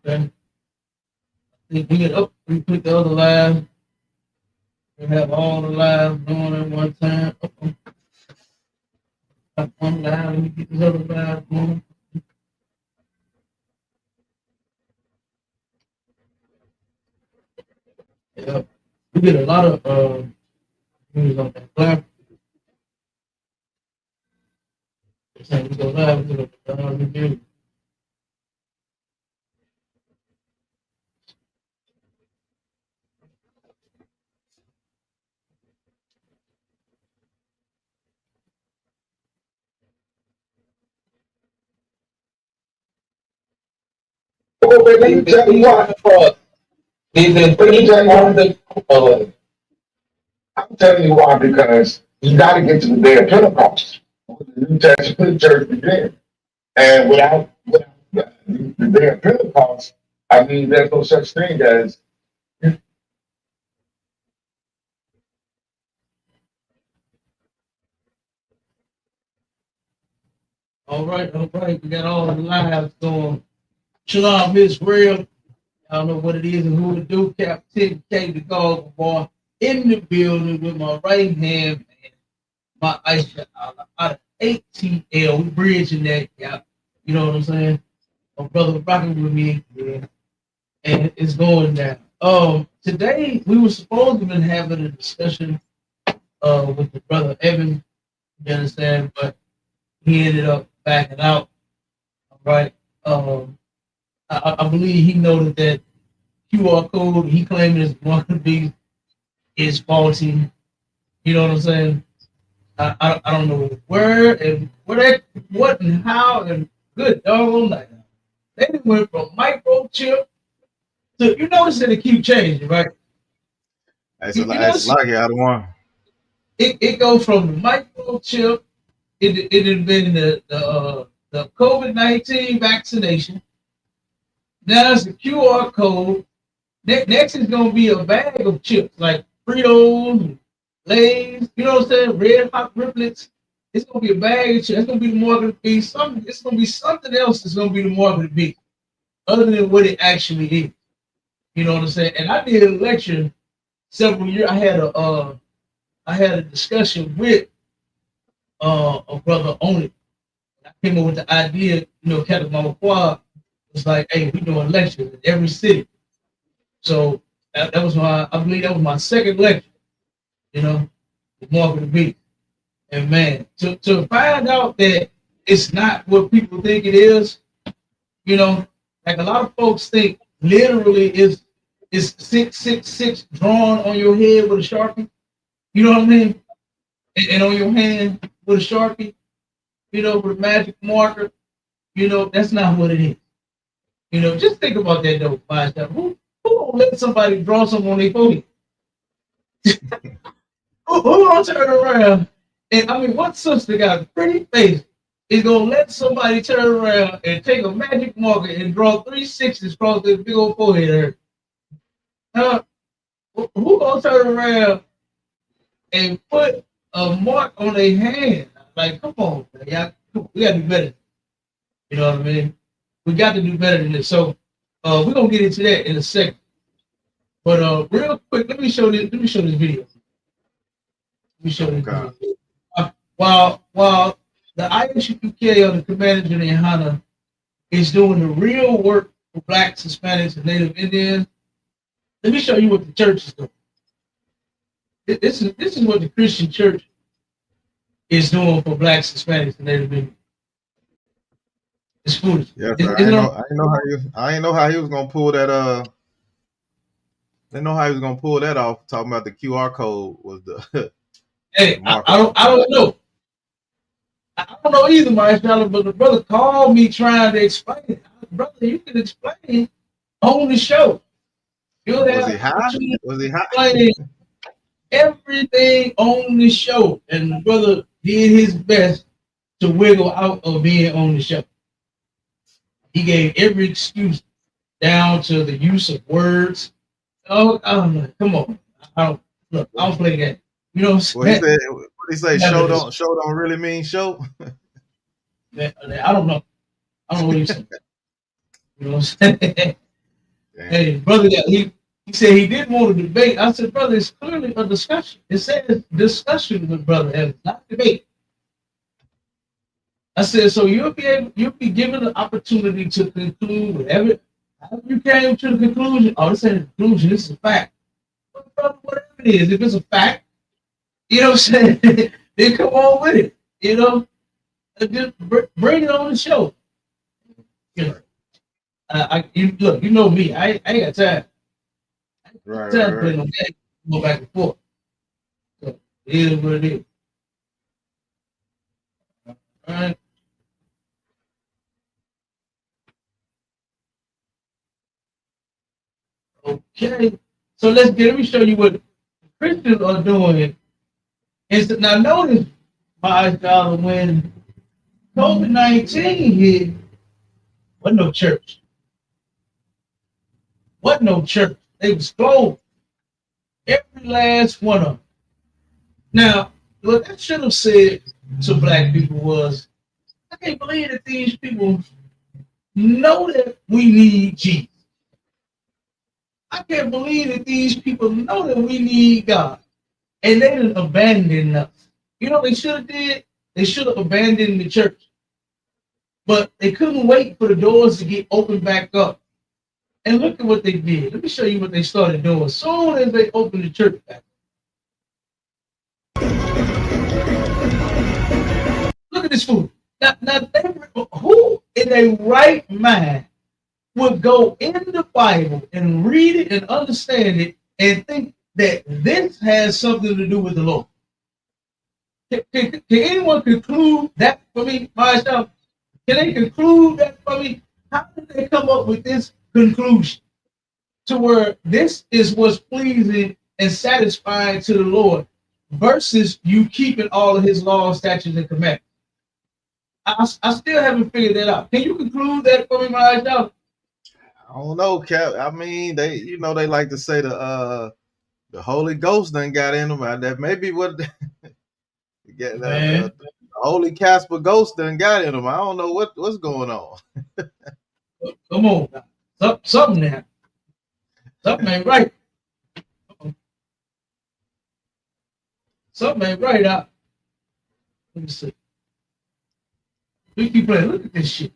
Okay. We put the other live. We have all the lives going at one time. Got one live. Let me get this other live going. Yeah. We get a lot of views on that live. We go live. We get a review. Oh, but let me tell you why. Let me tell you why. I'm telling you why, because you got to get to the day of Pentecost. The New Testament church began. And without the day of Pentecost, I mean, there's no such thing as. All right, all right. We got all the lives going. Shalom, Israel. I don't know what it is and who it do. Captain K, the dog boy, in the building with my right hand man, my Aisha out of ATL. We bridging that gap. You know what I'm saying? My brother rocking with me again, and it's going down. Today we were supposed to be having a discussion with the brother Evan. You understand? But he ended up backing out. All right. I believe he noted that QR code he claimed is going to be is faulty. You know what I'm saying? I don't know where and what and how and good doggone night. They went from microchip to you notice that it keep changing, right? You It's notice like the other one. it goes from the microchip. It had been the COVID-19 vaccination. Now it's the QR code. Next is gonna be a bag of chips like Fritos, Lay's, you know what I'm saying? Red Hot Riplets. It's gonna be a bag of chips. It's gonna be the market to be something. It's gonna be something else that's gonna be the market to be, other than what it actually is. You know what I'm saying? And I did a lecture several years. I had a discussion with a brother on it. I came up with the idea, Catamount Quad was like, hey, we doing lectures in every city. So that was I believe that was my second lecture, the market of the beast. And man, to find out that it's not what people think it is, like a lot of folks think literally is 666 drawn on your head with a sharpie, you know what I mean? And on your hand with a sharpie, with a magic marker, that's not what it is. Just think about that though, myself. Who gonna let somebody draw something on their forehead? Who gonna turn around? And I mean, what sister got a pretty face is gonna let somebody turn around and take a magic marker and draw 360s across their big old forehead? Who gonna turn around and put a mark on their hand? Like, come on, man. We gotta do better. You know what I mean? We got to do better than this. So we're gonna get into that in a second. But real quick, let me show this video. Let me show this video. While the ISUPK or the Commander General YAHANNA is doing the real work for Blacks, Hispanics, and Native Indians, let me show you what the church is doing. This is what the Christian church is doing for Blacks, Hispanics, and Native Indians. It's foolish. Yeah, I didn't know how he was gonna pull that. Didn't know how he was gonna pull that off. Talking about the QR code was the. Hey, I don't know. I don't know either, my brother, but the brother called me trying to explain it. Brother, you can explain on the show. You'll have was he high? Was he high? Explain everything on the show, and the brother did his best to wiggle out of being on the show. He gave every excuse down to the use of words. Oh, come on! I don't play that. You know what I'm saying? What he say? Show don't really mean show. I don't know. I don't know what you saying. You know what I'm saying? Hey, brother, he said he didn't want to debate. I said, brother, it's clearly a discussion. It says discussion with brother Evans, not debate. I said, so you'll be given the opportunity to conclude whatever you came to the conclusion. Oh, this ain't a conclusion, this is a fact. But brother, whatever it is, if it's a fact, you know what I'm saying, then come on with it. You know, just bring it on the show. You know, look, you know me, I ain't got time. Right, Time right, playing right. no game, go back and forth. So it is what it is. All right. Okay. So let me show you what Christians are doing. Is that now notice, my God, when COVID-19 hit, wasn't no church. Wasn't no church. They was closed. Every last one of them. Now, what that should have said to black people was, I can't believe that these people know that we need Jesus. I can't believe that these people know that we need God. And they didn't abandon us. You know what they should have did? They should have abandoned the church. But they couldn't wait for the doors to get opened back up. And look at what they did. Let me show you what they started doing. As soon as they opened the church back up. Look at this fool. Now who in a right mind would go in the Bible and read it and understand it and think that this has something to do with the Lord? Can anyone conclude that for me, myself? Can they conclude that for me? How did they come up with this conclusion to where this is what's pleasing and satisfying to the Lord versus you keeping all of his laws, statutes, and commandments? I still haven't figured that out. Can you conclude that for me, myself? I don't know, Cap. I mean, they like to say the Holy Ghost done got in them. That may be what the Holy Casper Ghost done got in them. I don't know what's going on. Come on, something there. Something ain't right. Something ain't right out. Let me see. We keep playing. Look at this shit.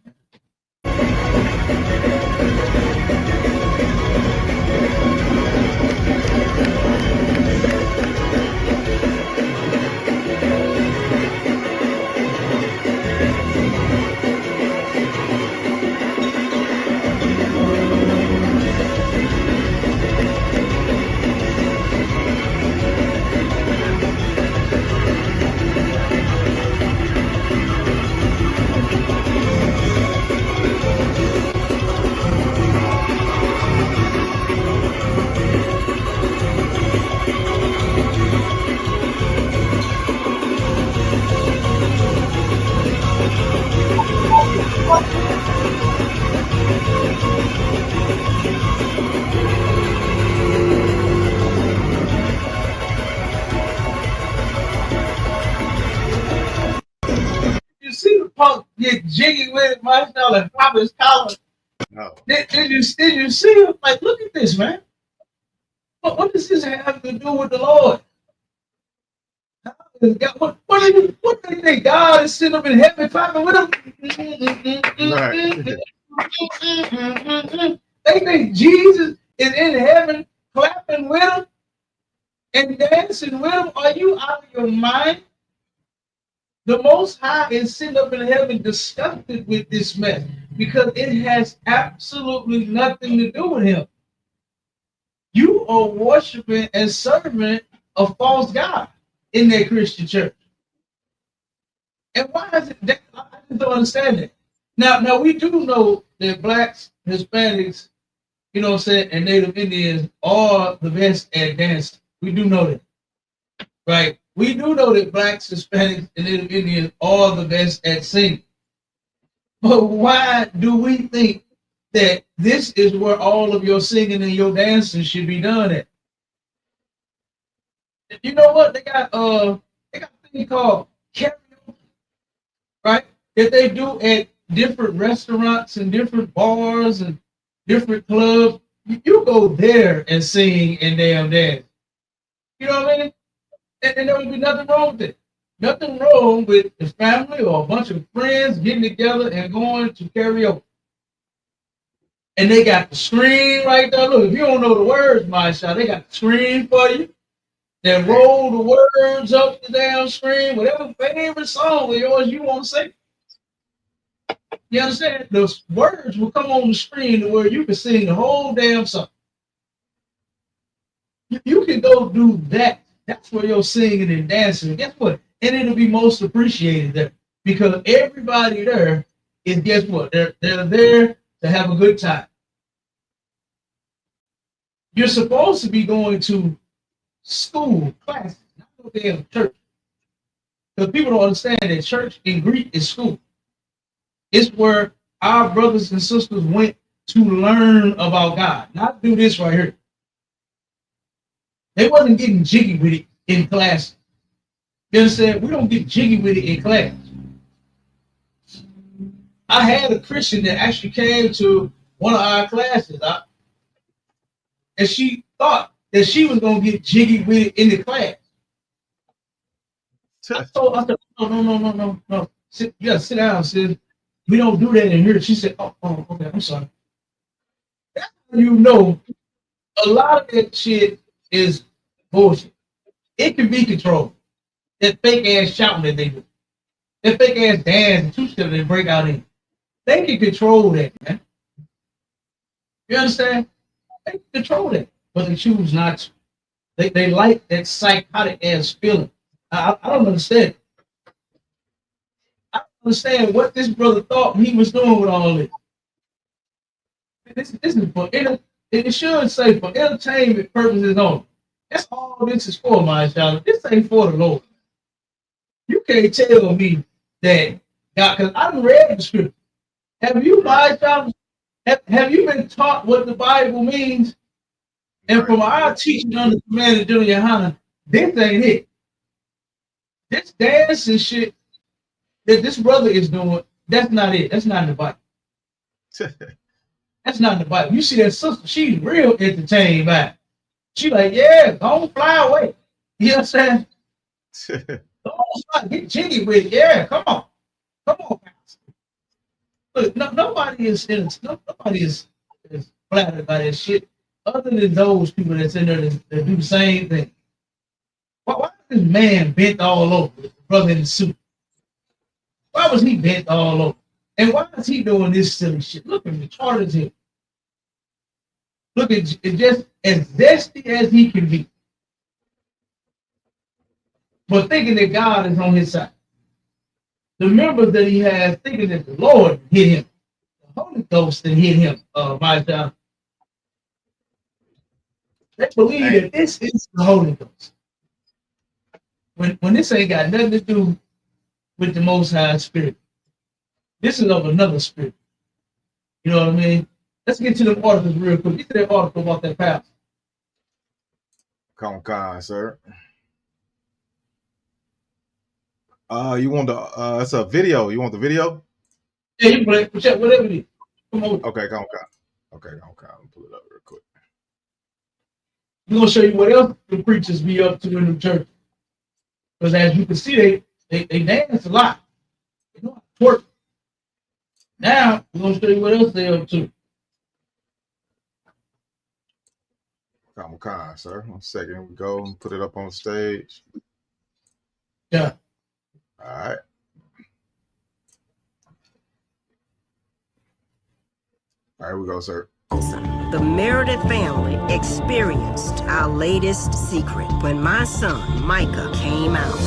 You see the punk get jiggy with it, Marshall, and pop his collar. No. Did you see him? Like, look at this, man. What does this have to do with the Lord? What do you think? God is sitting up in heaven clapping with him? Right. They think Jesus is in heaven clapping with him and dancing with him. Are you out of your mind? The Most High is sitting up in heaven disgusted with this mess because it has absolutely nothing to do with him. You are worshiping and serving a false God in their Christian church. And why is it that? I just don't understand it. Now we do know that blacks, Hispanics, you know what I'm saying, and Native Indians are the best at dancing. We do know that. Right? We do know that blacks, Hispanics, and Native Indians are the best at singing. But why do we think that this is where all of your singing and your dancing should be done at? You know what? They got a thing called karaoke, right? That they do at different restaurants and different bars and different clubs. You go there and sing and damn dance. You know what I mean? And there would be nothing wrong with it. Nothing wrong with the family or a bunch of friends getting together and going to karaoke. And they got the screen right there. Look, if you don't know the words, my shot, they got the screen for you. They roll the words up the damn screen, whatever favorite song of yours you want to sing. You understand? Those words will come on the screen to where you can sing the whole damn song. You can go do that. That's where you're singing and dancing. Guess what? And it'll be most appreciated there because everybody there is, guess what? They're there to have a good time. You're supposed to be going to school, classes, not no damn church. Because people don't understand that church in Greek is school. It's where our brothers and sisters went to learn about God, not do this right here. They wasn't getting jiggy with it in class. You understand? We don't get jiggy with it in class. I had a Christian that actually came to one of our classes, and she thought that she was going to get jiggy with it in the class. I said, no. You got to sit down, sis. We don't do that in here. She said, oh, okay, I'm sorry. That's how you know a lot of that shit is bullshit. It can be controlled. That fake ass shouting that they do. That fake ass dance and two-step they break out in. They can control that, man. You understand? They can control that, but they choose not to. They like that psychotic ass feeling. I don't understand. I don't understand what this brother thought he was doing with all this. This is for it should say for entertainment purposes only. That's all this is for, my child. This ain't for the Lord. You can't tell me that God, because I read the scripture. Have you, my child, have you been taught what the Bible means? And from our teaching under the command of General YAHANNA, this ain't it. This dance and shit that this brother is doing, that's not it. That's not in the Bible. That's not in the Bible. You see that sister, she's real entertained by it. She like, yeah, don't fly away. You know what I'm saying? Don't get jiggy with it. Yeah, come on. Come on. Look, nobody is flattered by that shit other than those people that's in there that do the same thing. Why is this man bent all over, the brother in the suit? Why was he bent all over? And why is he doing this silly shit? Look at the chart as him. Look at it, just as zesty as he can be. But thinking that God is on his side. The members that he has thinking that the Lord hit him. The Holy Ghost that hit him, my child. They believe that this is the Holy Ghost. When this ain't got nothing to do with the Most High Spirit. This is of another spirit. You know what I mean? Let's get to the articles real quick. Get to that article about that pastor. Come on, sir. You want the it's a video. You want the video? Yeah, you play whatever it is. Come on. Okay, come on. Okay, come on. Let me pull it up real quick. We're gonna show you what else the preachers be up to in the church. Because as you can see, they dance a lot. They know how to twerk. Now we're gonna show you what else they're up to. Come on, sir. 1 second. We go and put it up on stage. Yeah. All right. All right, we go, sir. The Meredith family experienced our latest secret when my son, Micah, came out.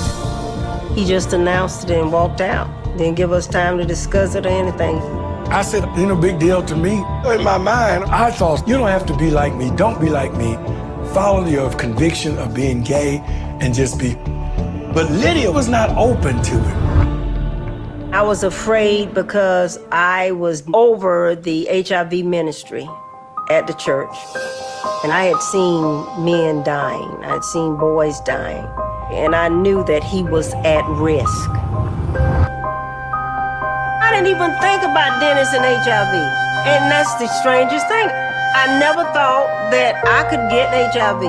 He just announced it and walked out. Didn't give us time to discuss it or anything. I said, ain't no big deal to me. In my mind, I thought, you don't have to be like me. Don't be like me. Follow your conviction of being gay and just be. But Lydia was not open to it. I was afraid because I was over the HIV ministry at the church. And I had seen men dying. I had seen boys dying. And I knew that he was at risk. I didn't even think about Dennis and HIV. And that's the strangest thing. I never thought that I could get HIV,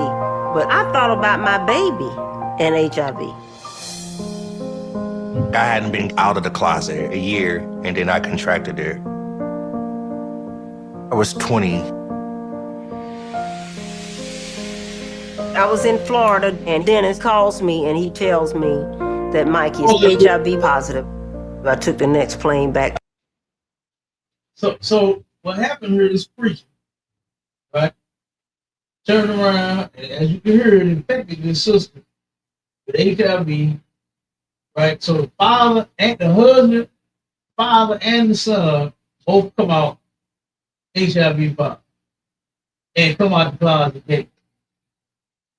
but I thought about my baby and HIV. I hadn't been out of the closet a year, and then I contracted it. I was 20. I was in Florida, and Dennis calls me, and he tells me that Mike is HIV positive. I took the next plane back. So what happened here is preaching, right? Turned around, and as you can hear, it infected his sister with HIV, right? So the father and the husband, father and the son both come out HIV positive and come out the closet gay.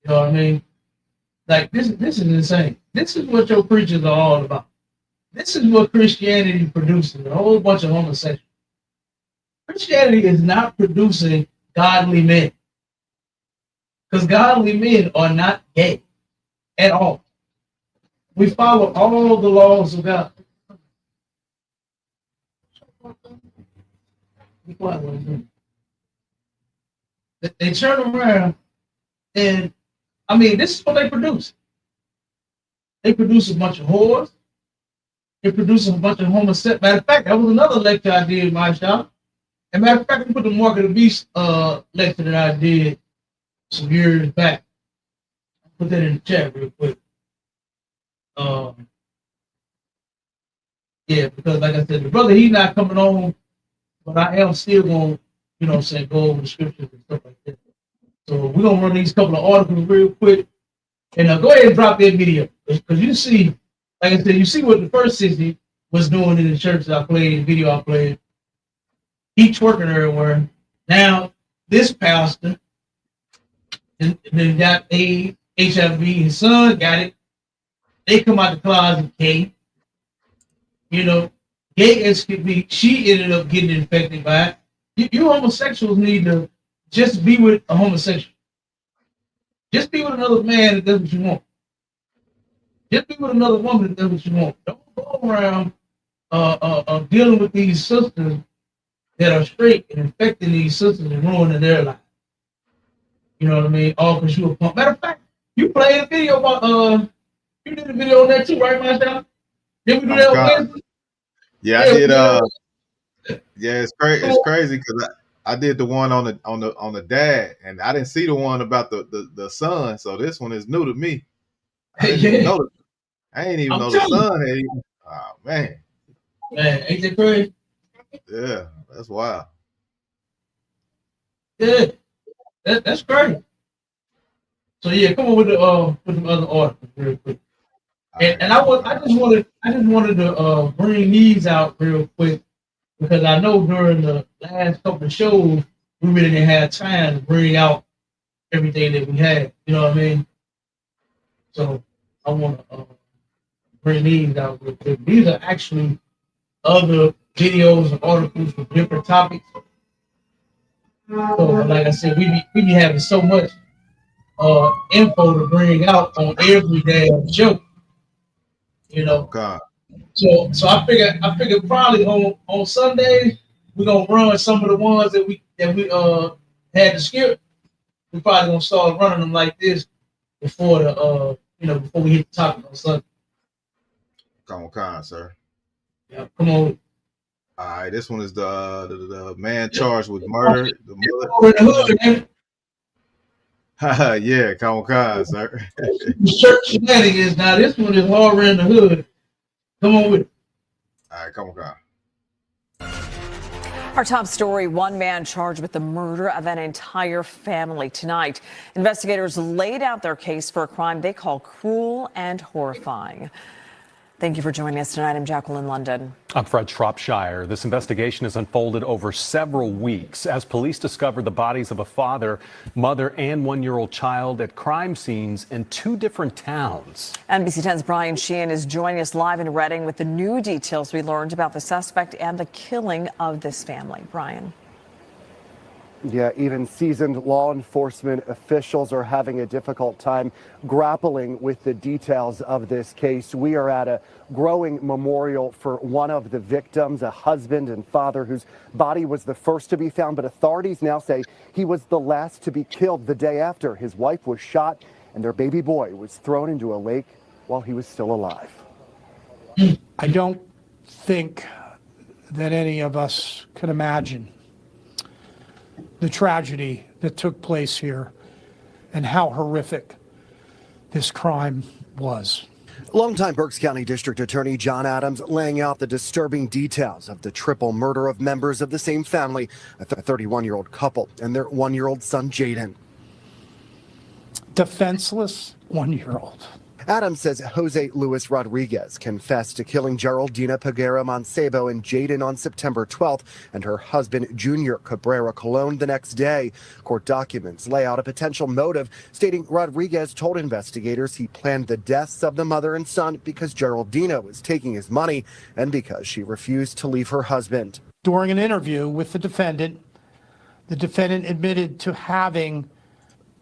You know what I mean? Like this is insane. This is what your preachers are all about. This is what Christianity produces, a whole bunch of homosexuals. Christianity is not producing godly men. Because godly men are not gay at all. We follow all the laws of God. They turn around and, I mean, this is what they produce. They produce a bunch of whores. They produce a bunch of homosexuals. Matter of fact, that was another lecture I did in my shop. And matter of fact, we put the Mark of the Beast lecture that I did some years back. I'll put that in the chat real quick. Yeah, because like I said, the brother, he's not coming on, but I am still going, you know what I'm saying, go over the scriptures and stuff like that. So we're going to run these couple of articles real quick. And go ahead and drop that video. Because you see, like I said, you see what the first 60 was doing in the church that I played, the video I played. He twerking everywhere. Now, this pastor, and then got AIDS, HIV, his son got it. They come out the closet gay. You know, gay as could be, she ended up getting infected by it. You homosexuals need to just be with a homosexual. Just be with another man that does what you want. Just be with another woman that does what you want. Don't go around dealing with these sisters that are straight and infecting these sisters and ruining their life. You know what I mean? All because you a punk. Matter of fact, you played a video about you did a video on that too, right, Marshall? Did we do that on Wednesday? Yeah, I did. Yeah, it's crazy. It's crazy because I did the one on the dad, and I didn't see the one about the son. So this one is new to me. I didn't even know I ain't even know the son had even. Oh man. Man, ain't that crazy? Yeah, that's wild. Yeah, that's great. So yeah, come on with the other articles real quick. And I just wanted to bring these out real quick because I know during the last couple of shows we really didn't have time to bring out everything that we had. You know what I mean? So I want to bring these out real quick. These are actually other videos and articles with different topics. So like I said, we be having so much info to bring out on every damn show. You know. God. So I figured probably on Sundays we're gonna run some of the ones that we had to skip. We're probably gonna start running them like this before before we hit the topic on Sunday. Come on, sir. Yeah, come on. All right, this one is the man charged with murder. Yeah, come on, sir. Church shenanigans. Now this one is horror in the hood. Come on with it. All right, come on. Our top story, one man charged with the murder of an entire family tonight. Investigators laid out their case for a crime they call cruel and horrifying. Thank you for joining us tonight. I'm Jacqueline London. I'm Fred Shropshire. This investigation has unfolded over several weeks as police discovered the bodies of a father, mother, and one-year-old child at crime scenes in two different towns. NBC 10's Brian Sheehan is joining us live in Reading with the new details we learned about the suspect and the killing of this family. Brian. Yeah, even seasoned law enforcement officials are having a difficult time grappling with the details of this case. We are at a growing memorial for one of the victims, a husband and father whose body was the first to be found, but authorities now say he was the last to be killed the day after his wife was shot and their baby boy was thrown into a lake while he was still alive. I don't think that any of us could imagine the tragedy that took place here and how horrific this crime was. Longtime Berks County District Attorney John Adams laying out the disturbing details of the triple murder of members of the same family, a 31-year-old couple and their 1-year-old son, Jaden. Defenseless 1-year-old. Adams says Jose Luis Rodriguez confessed to killing Geraldina Peguera Mancebo and Jaden on September 12th and her husband, Junior Cabrera Colon, the next day. Court documents lay out a potential motive, stating Rodriguez told investigators he planned the deaths of the mother and son because Geraldina was taking his money and because she refused to leave her husband. During an interview with the defendant admitted to having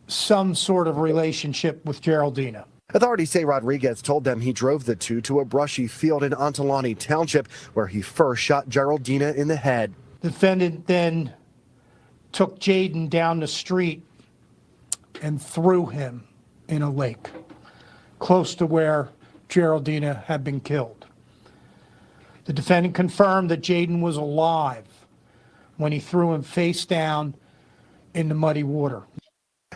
some sort of relationship with Geraldina. Authorities say Rodriguez told them he drove the two to a brushy field in Ontalani Township where he first shot Geraldina in the head. The defendant then took Jaden down the street and threw him in a lake close to where Geraldina had been killed. The defendant confirmed that Jaden was alive when he threw him face down in the muddy water.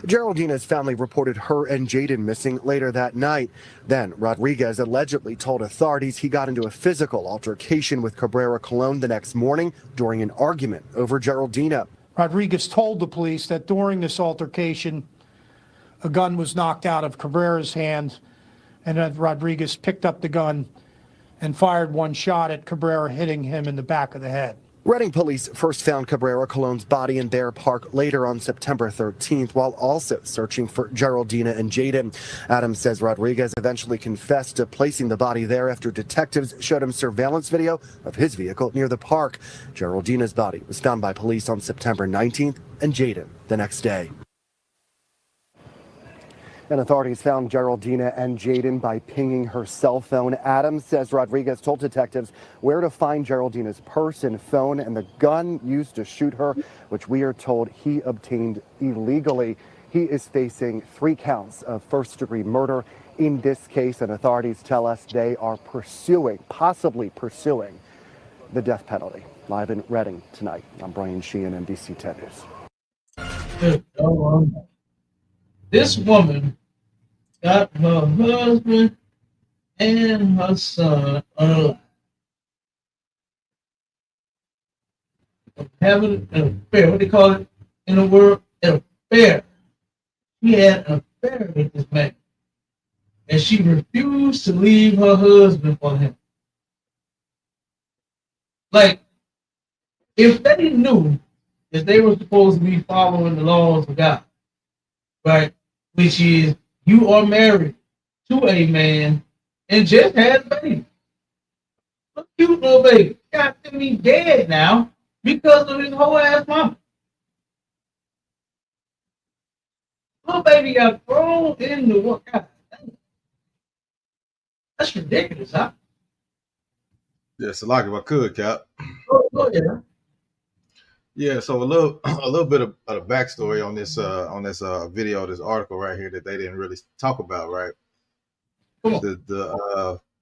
Geraldina's family reported her and Jaden missing later that night. Then Rodriguez allegedly told authorities he got into a physical altercation with Cabrera Colon the next morning during an argument over Geraldina. Rodriguez told the police that during this altercation, a gun was knocked out of Cabrera's hands and that Rodriguez picked up the gun and fired one shot at Cabrera, hitting him in the back of the head. Reading police first found Cabrera Colon's body in Bear Park later on September 13th, while also searching for Geraldina and Jaden. Adams says Rodriguez eventually confessed to placing the body there after detectives showed him surveillance video of his vehicle near the park. Geraldina's body was found by police on September 19th and Jaden the next day. And authorities found Geraldina and Jaden by pinging her cell phone. Adams says Rodriguez told detectives where to find Geraldina's purse and phone and the gun used to shoot her, which we are told he obtained illegally. He is facing 3 counts of first-degree murder in this case, and authorities tell us they are possibly pursuing the death penalty. Live in Reading tonight, I'm Brian Sheehan, NBC 10 News. This woman got her husband and her son alive. Having an affair, what do they call it in the world? An affair. She had an affair with this man. And she refused to leave her husband for him. Like, if they knew that they were supposed to be following the laws of God, right? Which is you are married to a man and just had a baby. A cute little baby. Got to be dead now because of his whole ass mama. Little baby got thrown in the what? God, that's ridiculous, huh? Yes, like if I could, Cap. Oh, yeah. Yeah, so a little bit of the backstory on this video, this article right here that they didn't really talk about, right?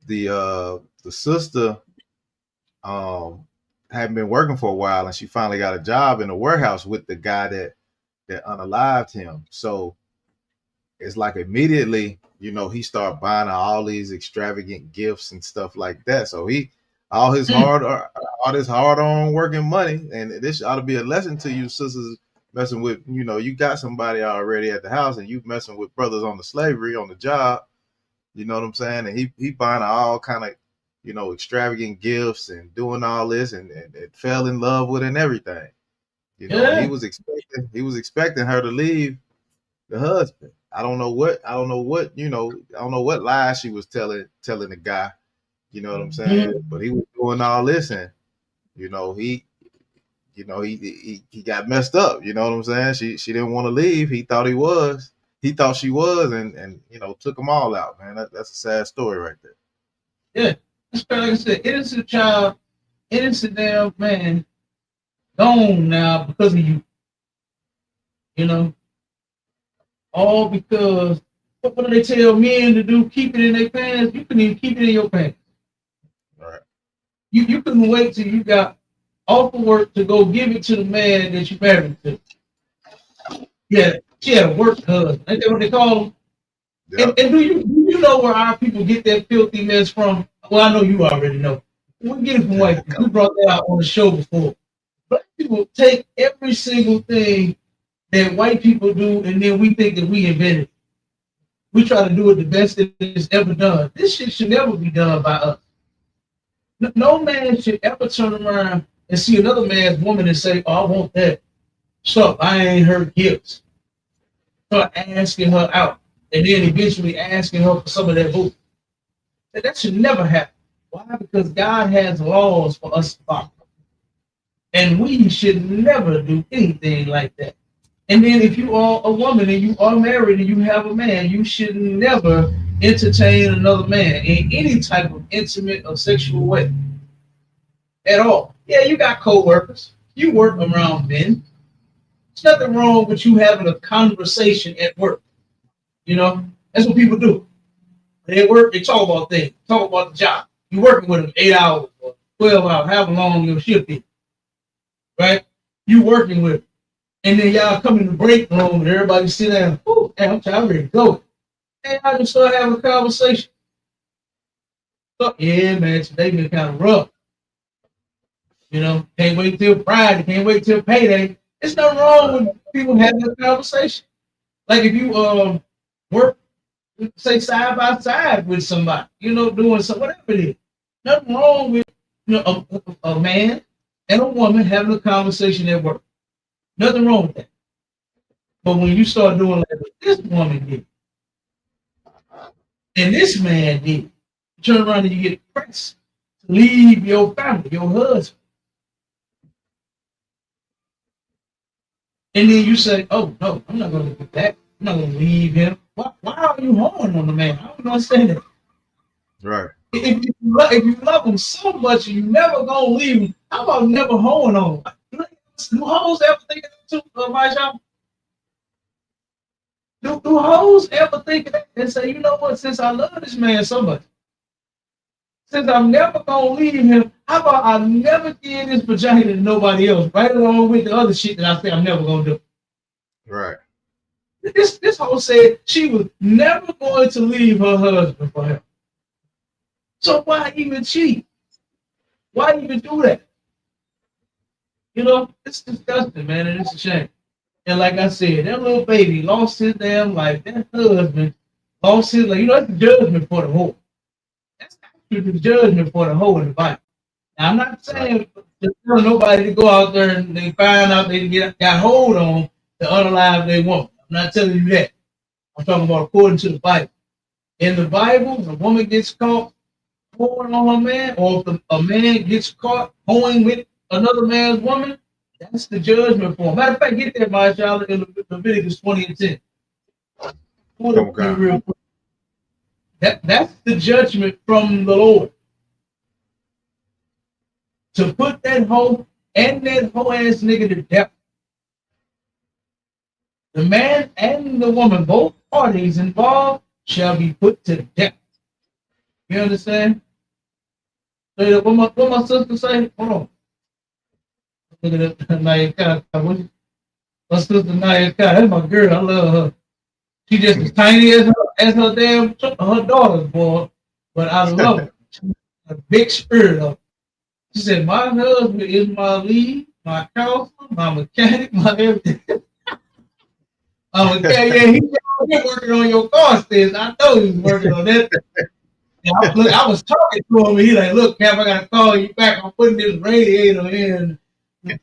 The sister hadn't been working for a while, and she finally got a job in a warehouse with the guy that unalived him. So it's like immediately, he started buying all these extravagant gifts and stuff like that. So all his hard-earned working money, and this ought to be a lesson to you sisters messing with, you got somebody already at the house and you messing with brothers on the slavery on the job, you know what I'm saying? And he buying all kind of, extravagant gifts and doing all this and fell in love with it and everything. Yeah. He was expecting her to leave the husband. I don't know what lies she was telling the guy. You know what I'm saying? But he was doing all this, and you know, he got messed up. You know what I'm saying? She didn't want to leave. He thought she was, and you know, took them all out, man. That's a sad story right there. Yeah, that's like I said, innocent child, innocent damn man, gone now because of you. You know, all because what do they tell men to do? Keep it in their pants. You couldn't even keep it in your pants. Right. You couldn't wait till you got off of work to go give it to the man that you married to. Yeah, she had a work husband. Ain't that what they call them? Yep. And do you know where our people get that filthy mess from? Well, I know you already know. We get it from white people. We brought that out on the show before. Black people take every single thing that white people do, and then we think that we invented it. We try to do it the best that it's ever done. This shit should never be done by us. No man should ever turn around and see another man's woman and say, "Oh, I want that." So I ain't her gifts. Start asking her out, and then eventually asking her for some of that booty. That should never happen. Why? Because God has laws for us to follow. And we should never do anything like that. And then if you are a woman and you are married and you have a man, you should never entertain another man in any type of intimate or sexual way at all. Yeah, you got co-workers. You work around men. There's nothing wrong with you having a conversation at work. You know, that's what people do. They at work, they talk about things, talk about the job. You're working with them 8 hours or 12 hours, however long your shift is. Right? You working with them. And then y'all come in the break room and everybody sit down. Oh, I'm ready to go. And I just start having a conversation. So, yeah, man, today been kind of rough. You know, can't wait till Friday, can't wait till payday. There's nothing wrong with people having a conversation. Like if you work, say side by side with somebody, you know, doing something, whatever it is. Nothing wrong with a man and a woman having a conversation at work. Nothing wrong with that. But when you start doing like this woman did, and this man did, you turn around and you get pressed to leave your family, your husband. And then you say, oh, no, I'm not going to do that. I'm not going to leave him. Why are you holding on the man? I don't understand that. Right. If you love him so much and you never going to leave him, how about never holding on? Do hoes ever think of that too, my job? Do hoes ever think of that and say, you know what, since I love this man so much, since I'm never going to leave him, how about I never give this vagina to nobody else, right along with the other shit that I say I'm never going to do? Right. This hoe said she was never going to leave her husband for him. So why even cheat? Why even do that? You know, it's disgusting, man, and it's a shame. And like I said, that little baby lost his damn life. That husband lost his life. You know, that's the judgment for the whore. That's actually the judgment for the whore in the Bible. Now, I'm not saying to tell nobody to go out there and they find out they got hold on to unalive their woman. I'm not telling you that. I'm talking about according to the Bible. In the Bible, when a woman gets caught hoeing on her man, or if a man gets caught hoeing with another man's woman, that's the judgment for him. Matter of fact, get there, my child, in Leviticus 20 and 10. Real quick. That's the judgment from the Lord. To put that hoe and that hoe ass nigga to death. The man and the woman, both parties involved, shall be put to death. You understand? So what my sister say? Hold on. Look at that Naya. My sister Naya, that's my girl. I love her. She just as tiny as her damn her daughter's boy, but I love her. She's a big spirit of her. She said, my husband is my lead, my counselor, my mechanic, my everything. Yeah, he's working on your car stairs. I know he was working on that. I was talking to him, and he's like, look, Cap, I got to call you back. I'm putting this radiator in and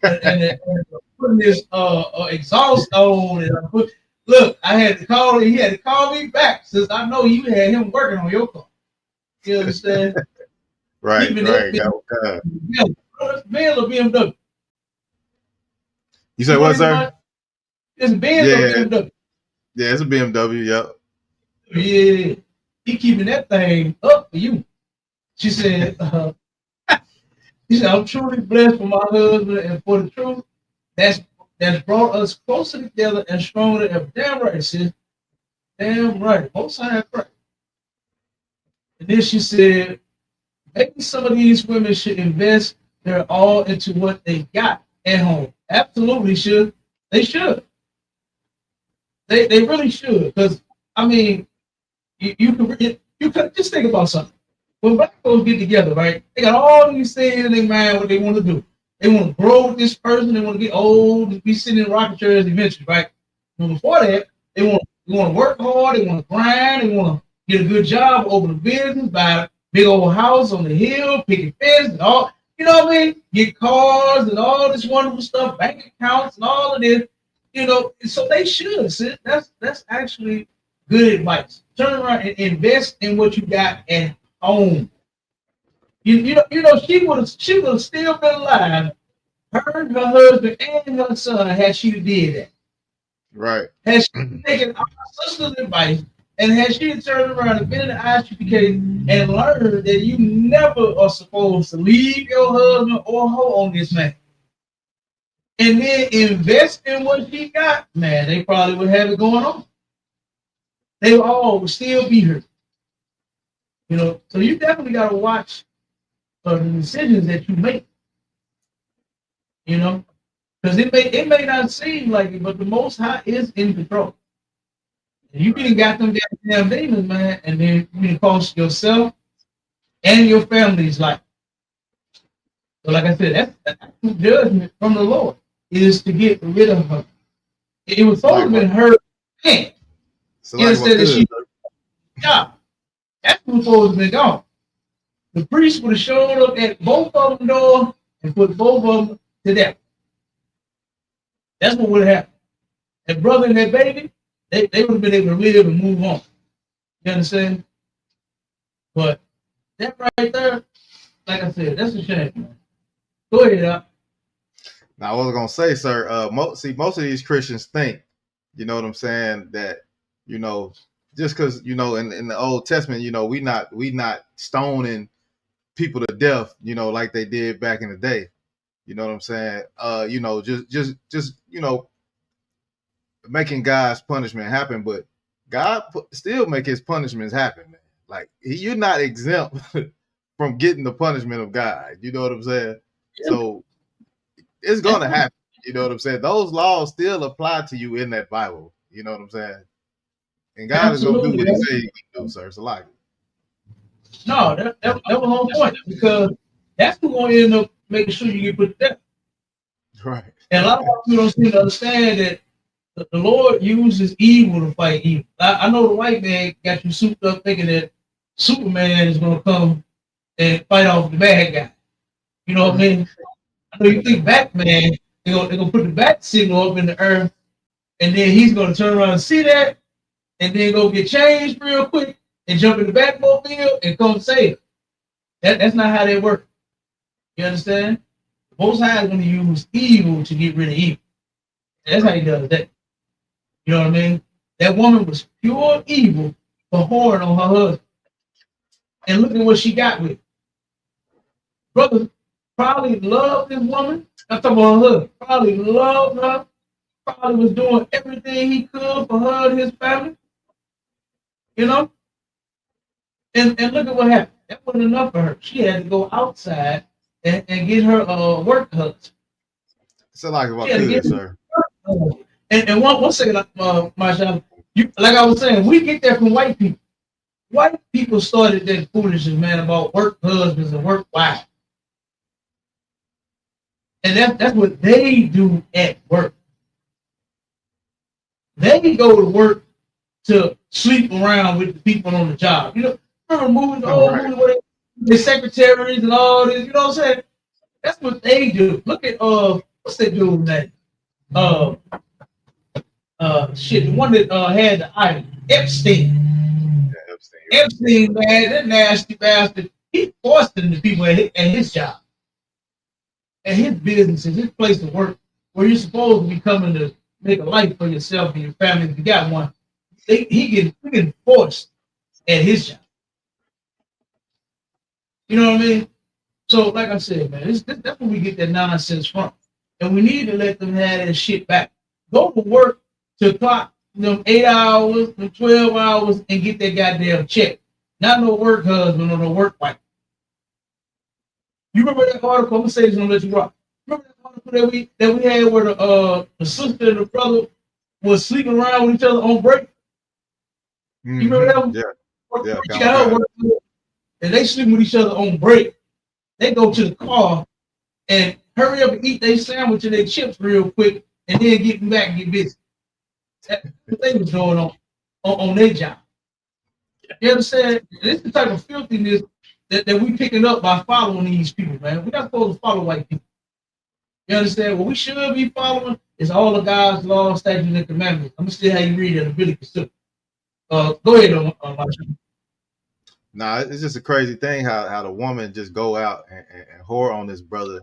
putting this exhaust on. And look, I had to call him. He had to call me back since I know you had him working on your car. You understand? Right. Even right. Yeah, Bill or BMW. You say what, sir? It's Benz or BMW. Yeah, it's a BMW. Yep. Yeah, he keeping that thing up for you. She said, he said, I'm truly blessed for my husband and for the truth that's brought us closer together and stronger than ever. Damn right, sis. Damn right. Most times right. And then she said, maybe some of these women should invest their all into what they got at home. Absolutely should. They should. They really should. Because I mean, you could just think about something. When black folks get together, right? They got all these things in their mind what they want to do. They want to grow with this person. They want to get old, be sitting in rocking chairs eventually, right? But before that, they want to work hard. They want to grind. They want to get a good job, open a business, buy a big old house on the hill, picket fence, and all. You know what I mean? Get cars and all this wonderful stuff, bank accounts and all of this. You know, so they should. Sis. That's actually good advice. Turn around and invest in what you got at home. You know, she would have still been alive, her husband, and her son had she did that. Right. Had she taken our sister's advice and had she turned around and been in the ISUPK and learned that you never are supposed to leave your husband or her on this man. And then invest in what she got, man, they probably would have it going on. They all would still be here. You know, so you definitely got to watch the decisions that you make. You know, because it may not seem like it, but the Most High is in control. And you can got them damn demons, man, and then you can cost yourself and your family's life. So, like I said, that's the judgment from the Lord is to get rid of her. It was supposed to be her hand. So like instead of she, yeah, that's who's supposed to be gone. The priest would have showed up at both of them doors and put both of them to death. That's what would have happened. That brother and that baby, they would have been able to live and move on. You understand? But that right there, like I said, that's a shame, man. Go ahead, Al. Now, I was gonna say, sir, most of these Christians think, you know what I'm saying, that, you know, just because, you know, in the Old Testament, you know, we not stoning people to death, you know, like they did back in the day. You know what I'm saying? You know, just you know, making God's punishment happen, but God still make his punishments happen, man. Like you're not exempt from getting the punishment of God. You know what I'm saying? So it's gonna happen. You know what I'm saying? Those laws still apply to you in that Bible. You know what I'm saying? And God is gonna do what he said he can do, sir. So like, no, that was on point because that's who's gonna end up making sure you get put to death. Right. And a lot of people don't seem to understand that the Lord uses evil to fight evil. I know the white man got you souped up thinking that Superman is gonna come and fight off the bad guy. You know what I mean? I know you think Batman, they're gonna put the bat signal up in the earth, and then he's gonna turn around and see that, and then go get changed real quick and jump in the Batmobile and come save. That's not how they work. You understand? The Most High is going to use evil to get rid of evil. That's how he does that. You know what I mean? That woman was pure evil for whoring on her husband. And look at what she got with. Brother probably loved this woman. I'm talking about her husband. Probably loved her. Probably was doing everything he could for her and his family. You know? And look at what happened. That wasn't enough for her. She had to go outside and get her work husband. so like what could, sir? And one second, Marsha, like I was saying, we get that from white people. White people started that foolishness, man, about work husbands and work wives. And that's what they do at work. They go to work to sleep around with the people on the job. You know, remember movies, movies where the secretaries and all this, you know what I'm saying? That's what they do. Look at what's that dude's name? The one that had the island, Epstein. Yeah, Epstein, man, that nasty bastard. He forced them to people at his job, at his businesses, his place of work. where you're supposed to be coming to make a life for yourself and your family if you got one, he get forced at his job. You know what I mean? So, like I said, man, that's where we get that nonsense from. And we need to let them have that shit back. Go to work to clock them 8 hours, them 12 hours, and get that goddamn check. Not no work husband or no work wife. You remember that article? I'm gonna say this and let you rock. Remember that article that we had where the sister and the brother was sleeping around with each other on break? You remember that one? Yeah. She got her work, and they sleeping with each other on break. They go to the car and hurry up and eat their sandwich and their chips real quick, and then get back and get busy. That's what they was doing on their job. You understand? This is the type of filthiness that we picking up by following these people, man. We're not supposed to follow white people. You understand? What we should be following is all of God's laws, statutes, and commandments. I'm gonna see how you read it in Leviticus 2. Go ahead, Marshall. Nah, it's just a crazy thing how the woman just go out and whore on this brother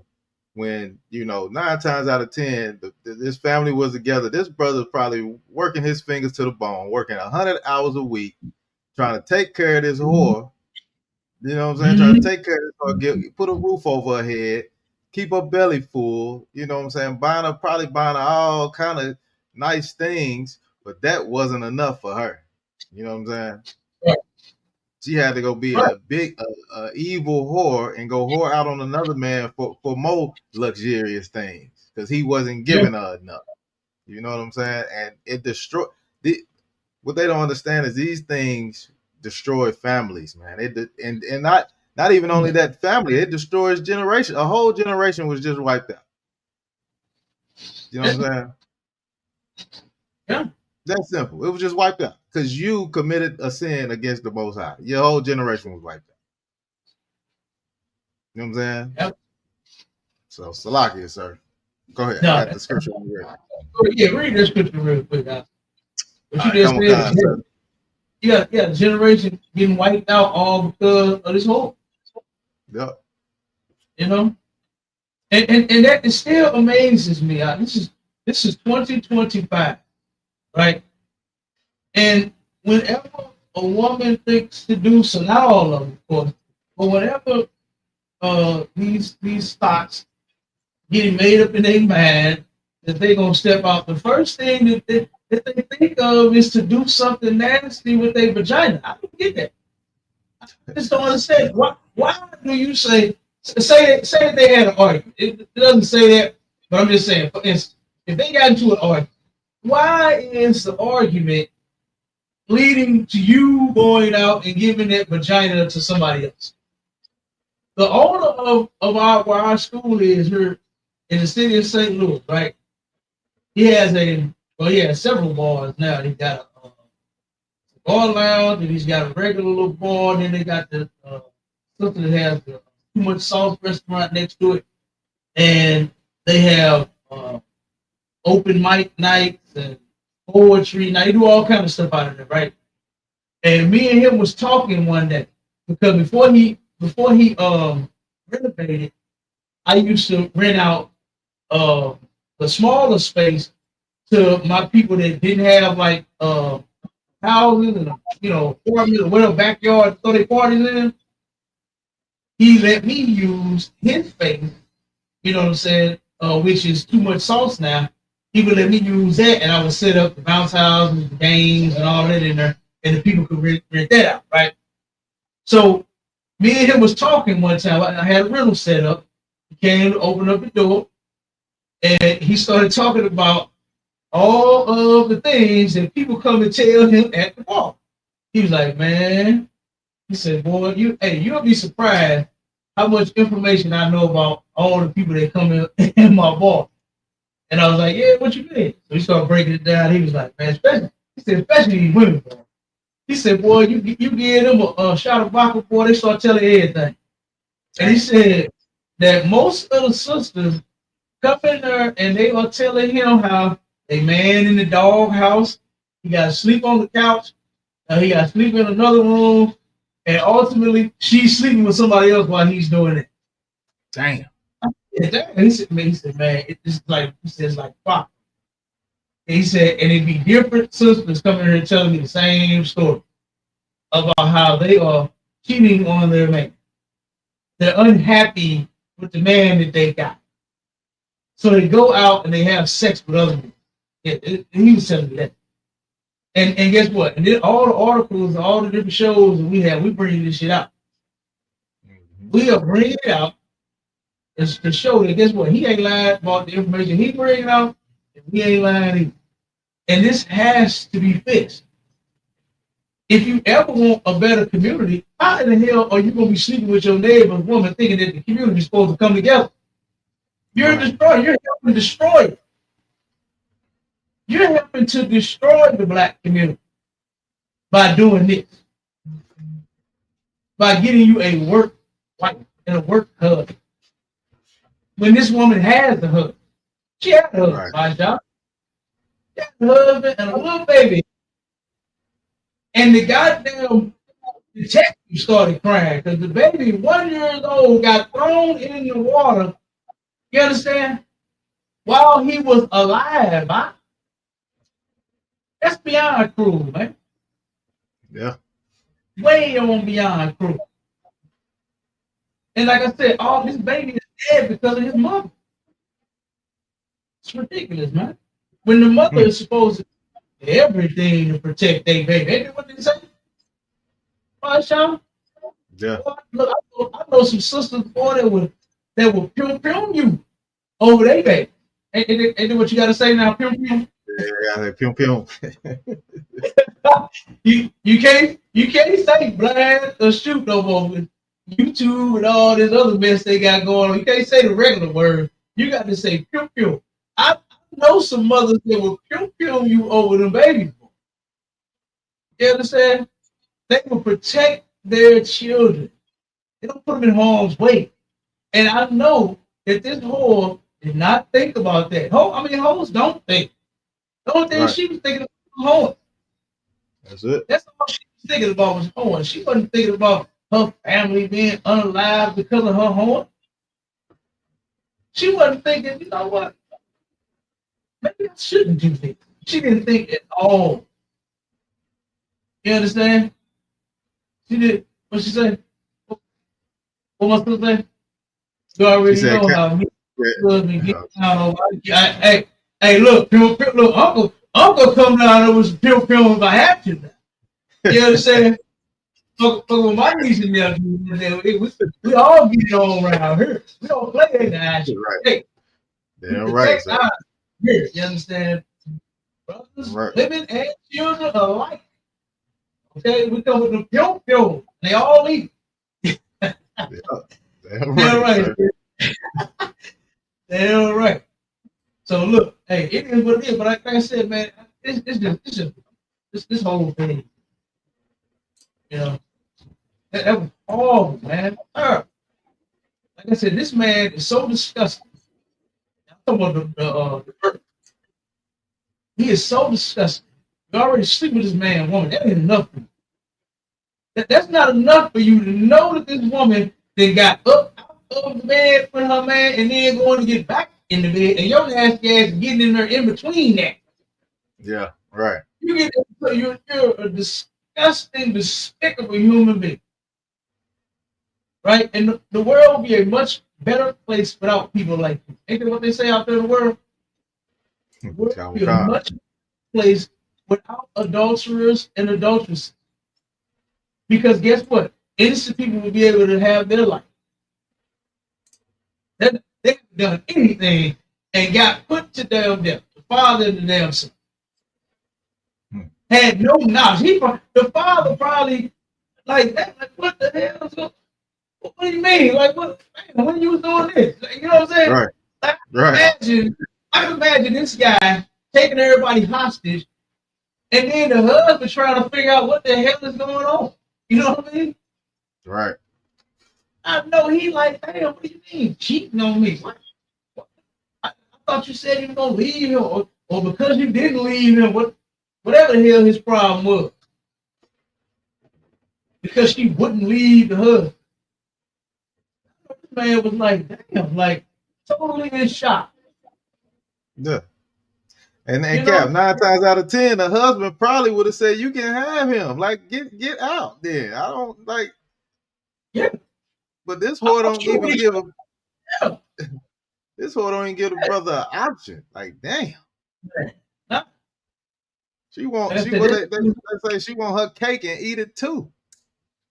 when, 9 times out of 10, this family was together. This brother probably working his fingers to the bone, working 100 hours a week, trying to take care of this whore. You know what I'm saying? Trying to take care of this whore, put a roof over her head, keep her belly full. You know what I'm saying? Probably buying her all kind of nice things, but that wasn't enough for her. You know what I'm saying? Right. She had to go be a big, evil whore and go whore out on another man for more luxurious things because he wasn't giving her enough. You know what I'm saying? And it destroyed. What they don't understand is these things destroy families, man. And not even only that family, it destroys generation. A whole generation was just wiped out. You know what I'm saying? Yeah. That's simple. It was just wiped out because you committed a sin against the Most High. Your whole generation was wiped out. You know what I'm saying? Yep. So, Salakia, sir. Go ahead. No, I got the scripture. Yeah, read this scripture real quick. What you just said, you got a generation getting wiped out all because of this whole. Yep. You know? And that it still amazes me. This is 2025. Right? And whenever a woman thinks to do so, not all of them, of course, but whenever these thoughts getting made up in their mind that they're gonna step out, the first thing that they think of is to do something nasty with their vagina. I don't get that. I just don't understand. Why do you say that they had an argument? It doesn't say that, but I'm just saying, for instance, if they got into an argument, why is the argument leading to you going out and giving that vagina to somebody else? The owner of where our school is here in the city of St. Louis, right? He has several bars now. He got a bar lounge, and he's got a regular little bar, and then they got the something that has the Too Much Sauce restaurant next to it, and they have open mic nights and poetry. Now, they do all kind of stuff out of there, right? And me and him was talking one day because before he renovated, I used to rent out the smaller space to my people that didn't have like houses and apartments or whatever backyard to throw their parties in. He let me use his space, you know what I'm saying, which is Too Much Sauce now. He would let me use that, and I would set up the bounce houses, the games, and all that in there, and the people could rent that out, right? So me and him was talking one time. I had a rental set up. He came to open up the door, and he started talking about all of the things that people come and tell him at the bar. He was like, man, he said, boy, you'll be surprised how much information I know about all the people that come in my bar. And I was like, yeah, what you mean? So he started breaking it down. He was like, man, especially these women, bro. He said, boy, you give them a shot of vodka, boy, they start telling everything. And he said that most of the sisters come in there and they are telling him how a man in the dog house, he got to sleep on the couch, he got to sleep in another room, and ultimately she's sleeping with somebody else while he's doing it. Damn. He said, man, it's like, he says, like fuck. He said, and it'd be different sisters coming here and telling me the same story about how they are cheating on their man. They're unhappy with the man that they got. So they go out and they have sex with other men. He was telling me that. And guess what? And then all the articles, all the different shows that we have, we bring this shit out. We are bringing it out to show that, guess what? He ain't lying about the information he bringing out, and we ain't lying either. And this has to be fixed. If you ever want a better community, how in the hell are you going to be sleeping with your neighbor's woman thinking that the community is supposed to come together? You're a destroyer. You're helping destroy it. You're helping to destroy the black community by doing this. By getting you a work wife and a work husband. When this woman has a husband, she had a husband, my job. She had a husband and a little baby. And the goddamn detective started crying because the baby, 1 year old, got thrown in the water. You understand? While he was alive, huh? That's beyond cruel, man. Yeah. Way on beyond cruel. And like I said, all this baby is dead because of his mother. It's ridiculous, man. When the mother is supposed to do everything to protect their baby. Ain't that what they say? Right, Sean? Yeah. Look, I know some sisters before that will pum you over their baby. Ain't that what you got to say now, pum? Yeah, pum. you can't say blind or shoot no more with YouTube and all this other mess they got going on. You can't say the regular word. You got to say pum. I know some mothers that will pum you over the baby. You understand? They will protect their children. They don't put them in harm's way. And I know that this whore did not think about that. Hoes don't think. The only thing she was thinking about was whore. That's it. That's all she was thinking about was whore. She wasn't thinking about her family being unalive because of her whore. She wasn't thinking, you know what? Maybe I shouldn't do this. She didn't think at all. You understand? She did. What she say? What my sister say? You already know how me me get down on. Hey, look, Uncle come down there with some pill if I have to. You understand? But with my niece and nephew, we all get on around here. We don't play that now. Right. Hey, damn right. So. Here, you understand? Brothers, women, and children alike. Okay, we come with the pill. They all eat. Yeah, damn right. Damn right. So look, hey, it is what it is. But like I said, man, it's just this whole thing. You know, that was horrible, man. Like I said, this man is so disgusting. I'm talking about the he is so disgusting. You already sleep with this man, woman. That ain't enough for you. That's not enough for you to know that this woman then got up out of the bed with her man and then going to get back in the bed, and your nasty ass getting in there in between that. Yeah, right. You're a disgusting, despicable human being. Right? And the world would be a much better place without people like you. Ain't that what they say out there in the world? The world would be a much better place without adulterers and adulteresses. Because guess what? Innocent people will be able to have their life. They haven't done anything and got put to damn death. The father and the damn son had no knowledge. The father probably like that. Like, what the hell is going? What do you mean? Like, what? Man, when you was doing this? Like, you know what I'm saying? Right. Like, I imagine this guy taking everybody hostage, and then the husband trying to figure out what the hell is going on. You know what I mean? Right. I know he like, damn, what do you mean cheating on me? What? I thought you said you were gonna leave him, or because you didn't leave him, whatever the hell his problem was. Because she wouldn't leave the husband. This man was like, damn, like, totally in shock. Yeah. And You Cap, know? 9 times out of 10, the husband probably would have said, "You can have him. Like, get out." Then I don't like. Yeah. But this I'm whore don't sure even he give a yeah. this whore don't even give a brother an option. Like, damn. Nah, She want that's she it. what they say she want her cake and eat it too.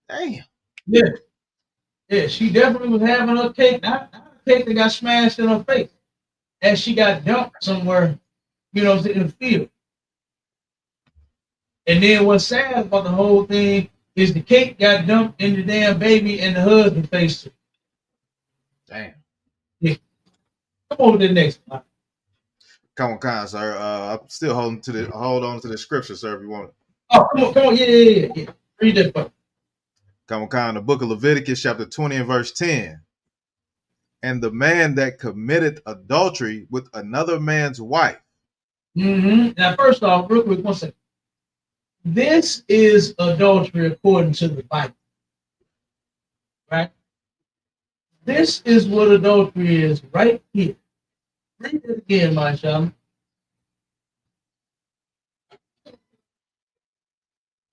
Damn. Yeah. Yeah, she definitely was having her cake. Not a cake that got smashed in her face. And she got dumped somewhere, in the field. And then what's sad about the whole thing is the cake got dumped in the damn baby and the husband face it. Damn. Yeah. Come on to the next one. Come on, sir. I'm still hold on to the scripture, sir, if you want it. Oh, come on. Yeah. Read that part. Come on, the book of Leviticus, chapter 20 and verse 10. And the man that committed adultery with another man's wife. Mm-hmm. Now, first off, real quick, one second. This is adultery according to the Bible. Right? This is what adultery is right here. Read it again, my son.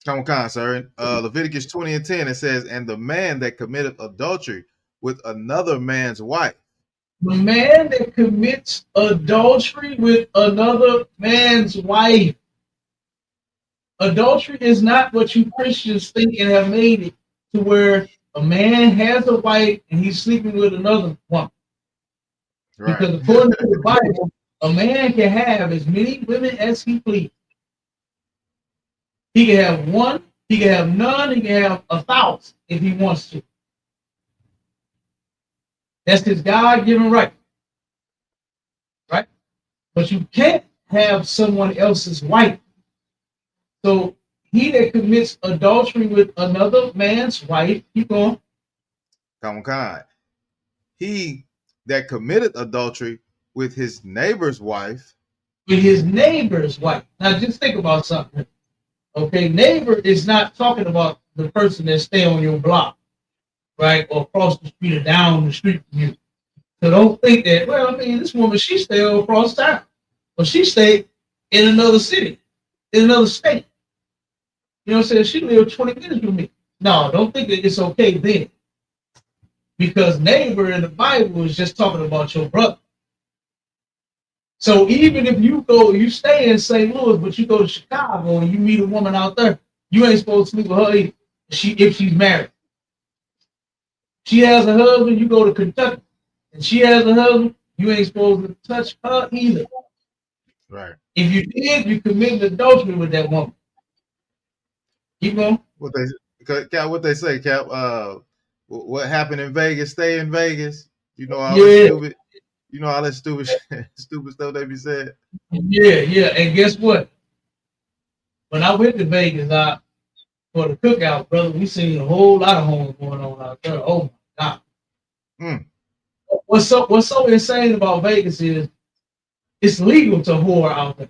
Come on, sir. Leviticus 20 and 10, it says, and the man that committed adultery with another man's wife. The man that commits adultery with another man's wife. Adultery is not what you Christians think and have made it to where a man has a wife and he's sleeping with another woman. Right. Because according to the Bible, a man can have as many women as he pleases. He can have one, he can have none, he can have 1,000 if he wants to. That's his God-given right. Right? But you can't have someone else's wife. So he that commits adultery with another man's wife, keep going. Come on. He that committed adultery with his neighbor's wife. With his neighbor's wife. Now just think about something. Okay, neighbor is not talking about the person that stay on your block, right? Or across the street or down the street from you. So don't think that, well, I mean, this woman, she stay across town. Or she stayed in another city, in another state. You know what I'm saying? She lived 20 minutes from me. No, don't think that it's okay then. Because neighbor in the Bible is just talking about your brother. So even if you stay in St. Louis, but you go to Chicago and you meet a woman out there, you ain't supposed to sleep with her either, if she's married. She has a husband, you go to Kentucky, and she has a husband, you ain't supposed to touch her either. Right. If you did, you committed adultery with that woman. Keep going. What they say, Cap? What happened in Vegas? Stay in Vegas. You know all this stupid. You know all that stupid stuff they be saying. Yeah. And guess what? When I went to Vegas, for the cookout, brother, we seen a whole lot of homes going on out there. Oh my God. What's so insane about Vegas is it's legal to whore out there.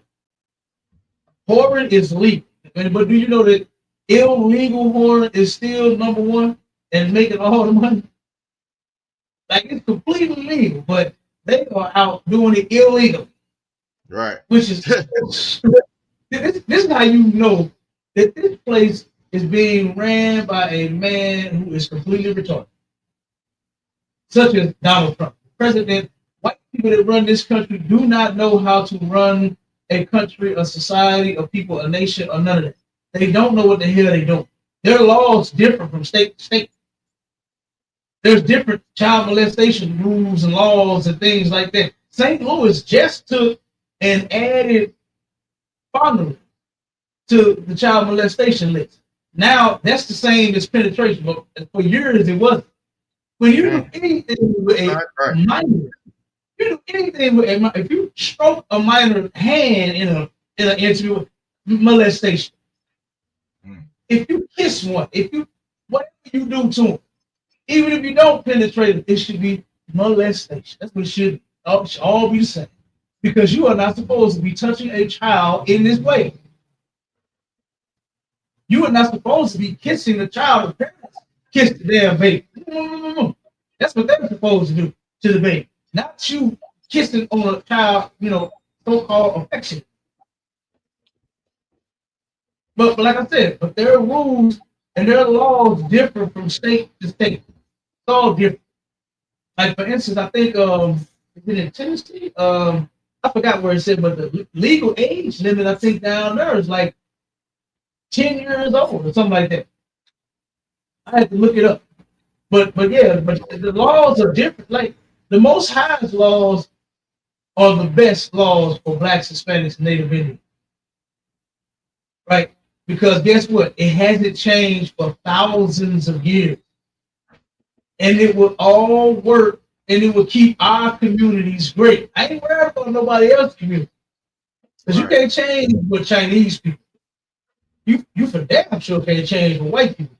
Whoring is legal. But do you know that illegal whoring is still number one and making all the money? Like it's completely legal, but they are out doing it illegally. Right. Which is this is how you know that this place is being ran by a man who is completely retarded. Such as Donald Trump. President, white people that run this country do not know how to run a country, a society, a people, a nation, or none of that. They don't know what the hell they're doing. Their laws differ from state to state. There's different child molestation rules and laws and things like that. St. Louis just took and added fondling to the child molestation list. Now that's the same as penetration, but for years it wasn't. When you do anything with a minor, you do anything with a, if you stroke a minor hand in an intimate molestation, if you kiss one, whatever you do to them, even if you don't penetrate it should be molestation. That's what it should be. It should all be the same. Because you are not supposed to be touching a child in this way. You are not supposed to be kissing the child. The parents kiss the damn baby. No. That's what they're supposed to do to the baby. not you kissing on a child, so-called affection. But like I said, but there are rules and there are laws different from state to state. It's all different. Like for instance, I think is it in Tennessee? I forgot where it said, but the legal age limit I think down there is like 10 years old or something like that. I had to look it up. But yeah, but the laws are different. Like the Most High's laws are the best laws for Blacks, Hispanics, and Native Indians. Right? Because guess what? It hasn't changed for thousands of years. And it will all work and it will keep our communities great. I ain't worried about nobody else's community. Because you can't change with Chinese people. You for damn sure can't change with white people.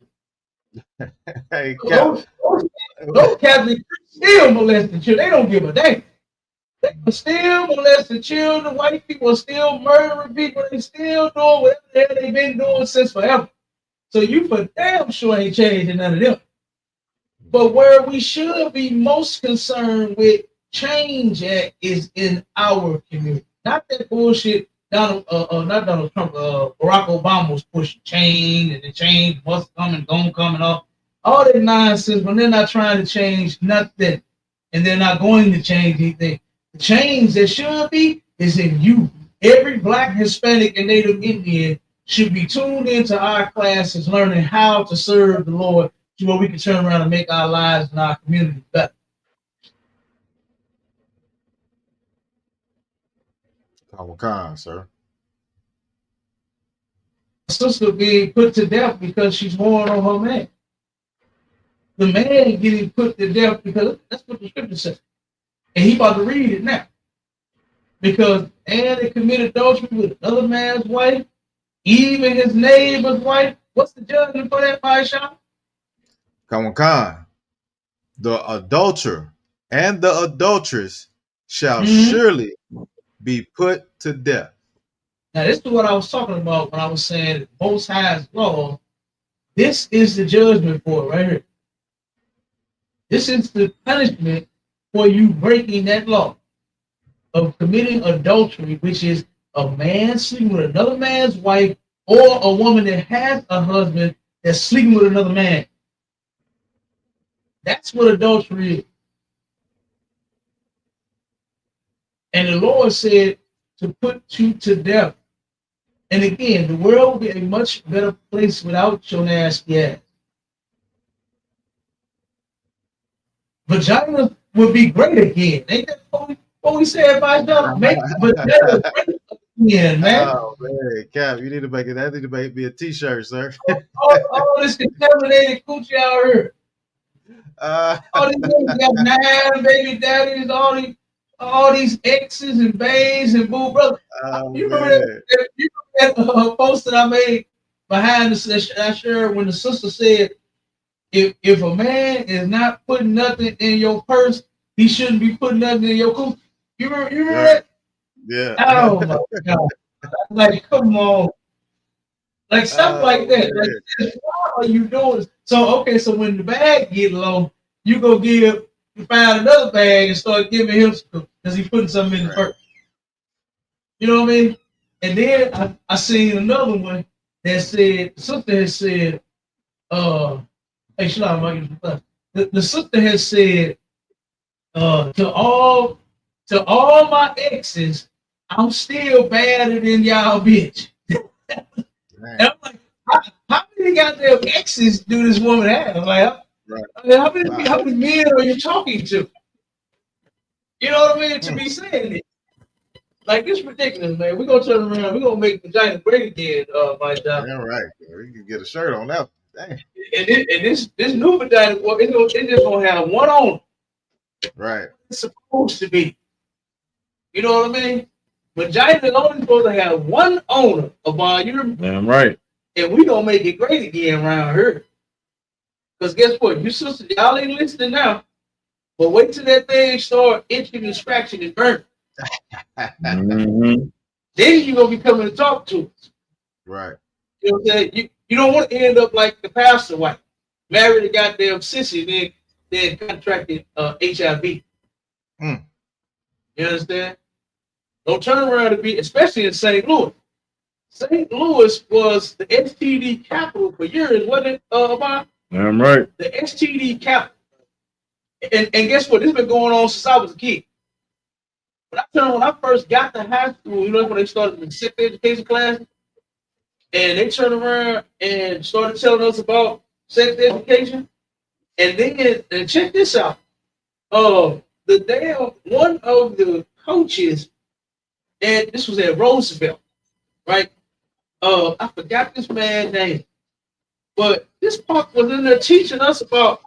Hey, Those Catholics still molesting children. They don't give a damn. They are still molesting children. White people are still murdering people. They still doing whatever the hell they've been doing since forever. So you for damn sure ain't changing none of them. But where we should be most concerned with change at is in our community. Not that bullshit not Donald Trump, Barack Obama was pushing change and the change must come and gonna come and all that nonsense when they're not trying to change nothing and they're not going to change anything. The change that should be is in you. Every Black, Hispanic, and Native Indian should be tuned into our classes, learning how to serve the Lord to where we can turn around and make our lives and our community better. Khan, sir. Sister being put to death because she's warned on her man. The man getting put to death because that's what the scripture says. And he about to read it now. Because Anna committed adultery with another man's wife, even his neighbor's wife. What's the judgment for that, Baisha? Khan. The adulterer and the adulteress shall surely be put to death. Now, this is what I was talking about when I was saying Most High's law. This is the judgment for it right here. This is the punishment for you breaking that law of committing adultery, which is a man sleeping with another man's wife or a woman that has a husband that's sleeping with another man. That's what adultery is. And the Lord said to put you to death. And again, the world will be a much better place without your nasty ass. Vagina will be great again. Ain't that what we said about that? Make vagina great again, man. Oh man, Cap, you need to make it. That need to make me a T-shirt, sir. all this contaminated coochie out here. All these niggas got 9 baby daddies, all these exes and babes and boo brother. You remember that post that I made behind the I shared when the sister said, if a man is not putting nothing in your purse, he shouldn't be putting nothing in your coochie. You remember that? Yeah. Oh my God! Like, come on. Like stuff like that. Like, why are you doing? So okay, so when the bag get low, you go find another bag and start giving him some because he's putting something in the purse. You know what I mean? And then I seen another one that said the sister has said, hey Shalom, the sister has said to all my exes, I'm still badder than y'all bitch. And I'm like, how many goddamn exes do this woman have? Like, how many men are you talking to? You know what I mean? To be saying it. Like, this is ridiculous, man. We're going to turn around. We're going to make vagina great again, my job. Yeah, right. We can get a shirt on that. Dang. And this new vagina, well, it's just going to have one owner. Right. It's supposed to be. You know what I mean? Vagina is only supposed to have one owner of our urine. Damn right. And we gonna make it great again around here. Because guess what? You sisters, y'all ain't listening now. But wait till that thing start itching and scratching and burning. Then you're gonna be coming to talk to us. Right. You know what I'm saying? You don't want to end up like the pastor wife. Married a goddamn sissy, then contracted HIV. Mm. You understand? Don't turn around to be, especially in St. Louis. St. Louis was the STD capital for years, wasn't it, Bob? Damn right. The STD capital. And guess what? This has been going on since I was a kid. When I first got to high school, you know, when they started the sex education class, and they turned around and started telling us about sex education. And then, and check this out. One of the coaches, and this was at Roosevelt, right? I forgot this man's name, but this punk was in there teaching us about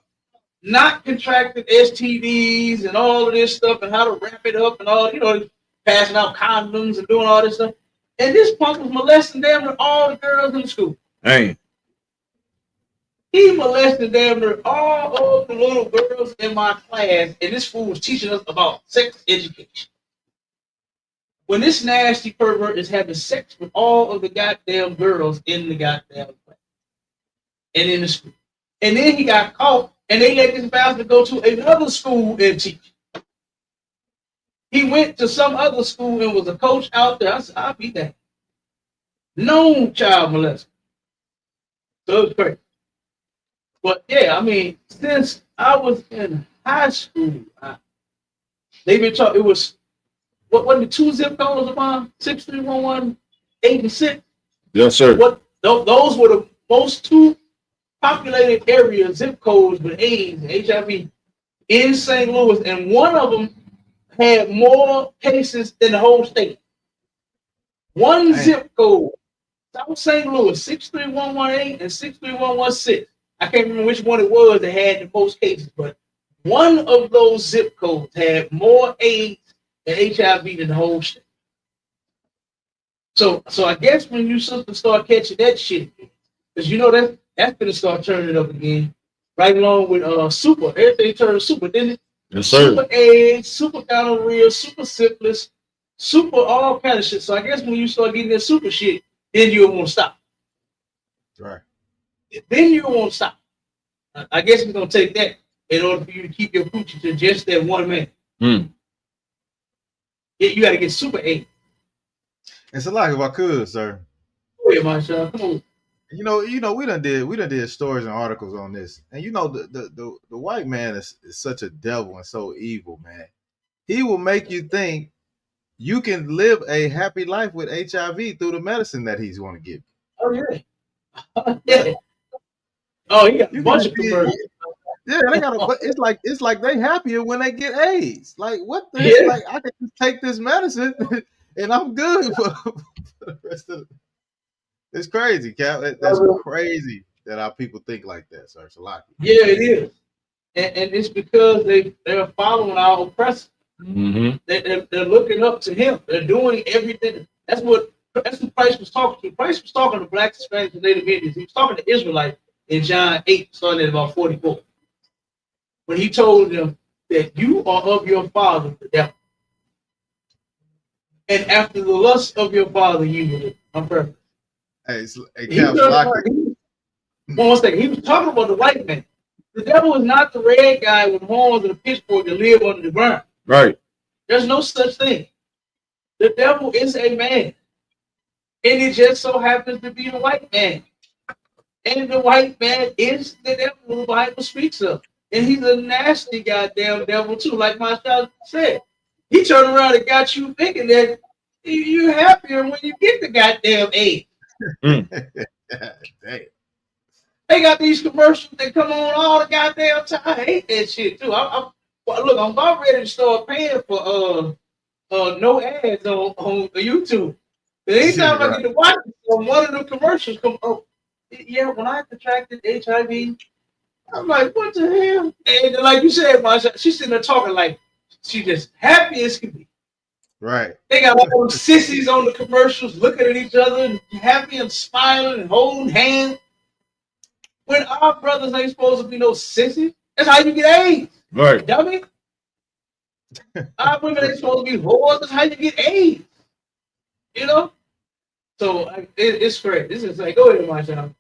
not contracting STDs and all of this stuff and how to wrap it up and all, you know, passing out condoms and doing all this stuff. And this punk was molesting damn near all the girls in the school. Hey. He molested damn near all of the little girls in my class, and this fool was teaching us about sex education. When this nasty pervert is having sex with all of the goddamn girls in the goddamn class and in the school. And then he got caught, and they let this bastard go to another school and teach. He went to some other school and was a coach out there. I said, I'll be that. Known child molester. So it was crazy. But yeah, I mean, since I was in high school, they've been talking. It was what the 2 zip codes about 6311, 8 and 6. Yes, sir. Those were the most 2 populated areas, zip codes with AIDS and HIV in St. Louis, and one of them had more cases than the whole state. One zip code, South St. Louis, 63118 and 63116. I can't remember which one it was that had the most cases, but one of those zip codes had more AIDS and HIV than the whole state. So I guess when you start catching that shit, because you know that's gonna start turning up again, right along with super. Everything turned super, didn't it? Yes, sir. Super AIDS, super gonorrhea, super syphilis, super all kind of shit. So I guess when you start getting that super shit, then you won't stop. Right. Then you won't stop. I guess we're gonna take that in order for you to keep your coochie to just that one man. Yeah, you gotta get super AIDS. It's a lot if I could, sir. Go ahead, my son. Come on. You know, we done did stories and articles on this, and you know, the white man is such a devil and so evil, man. He will make you think you can live a happy life with HIV through the medicine that he's going to give you. Oh yeah. Yeah. Oh, he got a bunch of conversions. Yeah, they got a. It's like they happier when they get AIDS. Like what the heck? Like I can just take this medicine and I'm good for the rest of it. It's crazy, Cap. That's crazy that our people think like that, sir. It's a lot. Yeah, it is, and it's because they're following our oppressor. Mm-hmm. They're looking up to him. They're doing everything. That's who Christ was talking to. Christ was talking to blacks, Hispanics, and Native Indians. He was talking to Israelites in John 8, starting at about 44. When he told them that you are of your father, the devil. And after the lust of your father, you will live. I'm perfect. Hey, Cap, one second. He was talking about the white man. The devil is not the red guy with horns and a pitchfork that live under the ground. Right. There's no such thing. The devil is a man. And it just so happens to be the white man. And the white man is the devil the Bible speaks of. And he's a nasty goddamn devil too, like my child said. He turned around and got you thinking that you're happier when you get the goddamn AIDS. Damn. They got these commercials that come on all the goddamn time. I hate that shit too. Look, I'm about ready to start paying for no ads on YouTube. Anytime I get to watch it, one of the commercials come up. Yeah, when I contracted HIV, I'm like, what the hell? And like you said, she's sitting there talking like she just happy as can be. Right. They got all them sissies on the commercials looking at each other and happy and smiling and holding hands. When our brothers ain't supposed to be no sissies, that's how you get AIDS. Right. Dummy. Our women ain't supposed to be whores, that's how you get AIDS. You know? So it's great. This is like, go ahead, my child.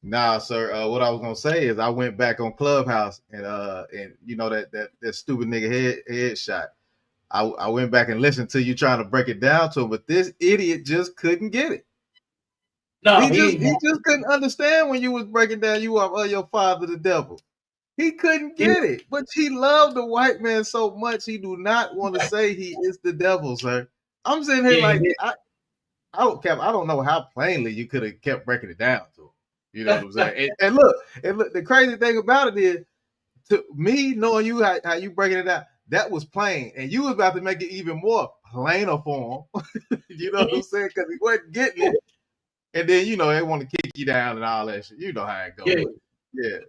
Nah, sir. What I was gonna say is I went back on Clubhouse and you know that stupid nigga headshot. I went back and listened to you trying to break it down to him, but this idiot just couldn't get it. No, He just couldn't understand when you was breaking down you are your father the devil. He couldn't get it, but he loved the white man so much he do not want to say he is the devil, sir. I'm sitting here like I don't know how plainly you could have kept breaking it down to him. You know what I'm saying? And look, the crazy thing about it is, to me, knowing you how you breaking it down, that was plain, and you was about to make it even more plainer for him. You know what I'm saying? Because he wasn't getting it, and then they want to kick you down and all that shit. You know how it goes. Yeah.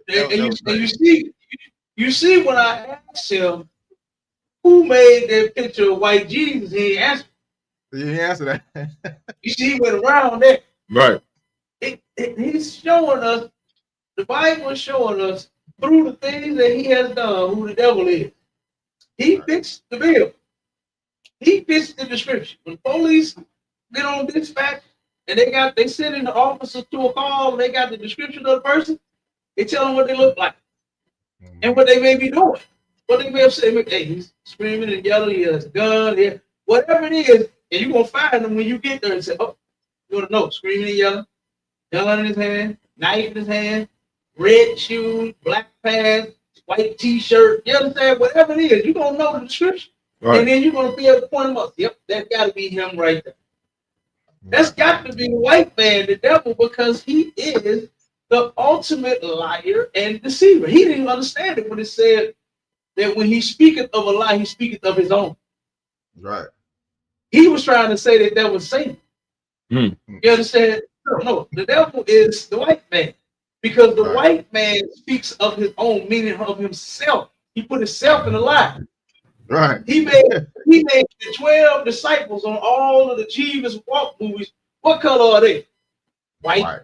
You see when I asked him who made that picture of white Jesus, he ain't answered. You didn't answer that. You see, he went around that. Right. He's showing us, the Bible is showing us through the things that he has done who the devil is. He fits the bill. He fits the description. When police get on dispatch and they send in the officer to a call and they got the description of the person, they tell them what they look like and what they may be doing. What they may have said, hey, he's screaming and yelling, he has a gun, whatever it is, and you're going to find them when you get there and say, oh, you want to know, screaming and yelling, gun in his hand, knife in his hand, red shoes, black pants, white t-shirt, you understand? Whatever it is, you're going to know the description. Right. And then you're going to be able to point them up. Yep, that got to be him right there. That's got to be the white man, the devil, because he is the ultimate liar and deceiver. He didn't understand it when it said that when he speaketh of a lie, he speaketh of his own. Right. He was trying to say that was Satan. You understand? No, the devil is the white man. Because the white man speaks of his own, meaning of himself. He put himself in a lie. Right. He made the 12 disciples on all of the Jesus Walk movies. What color are they? White.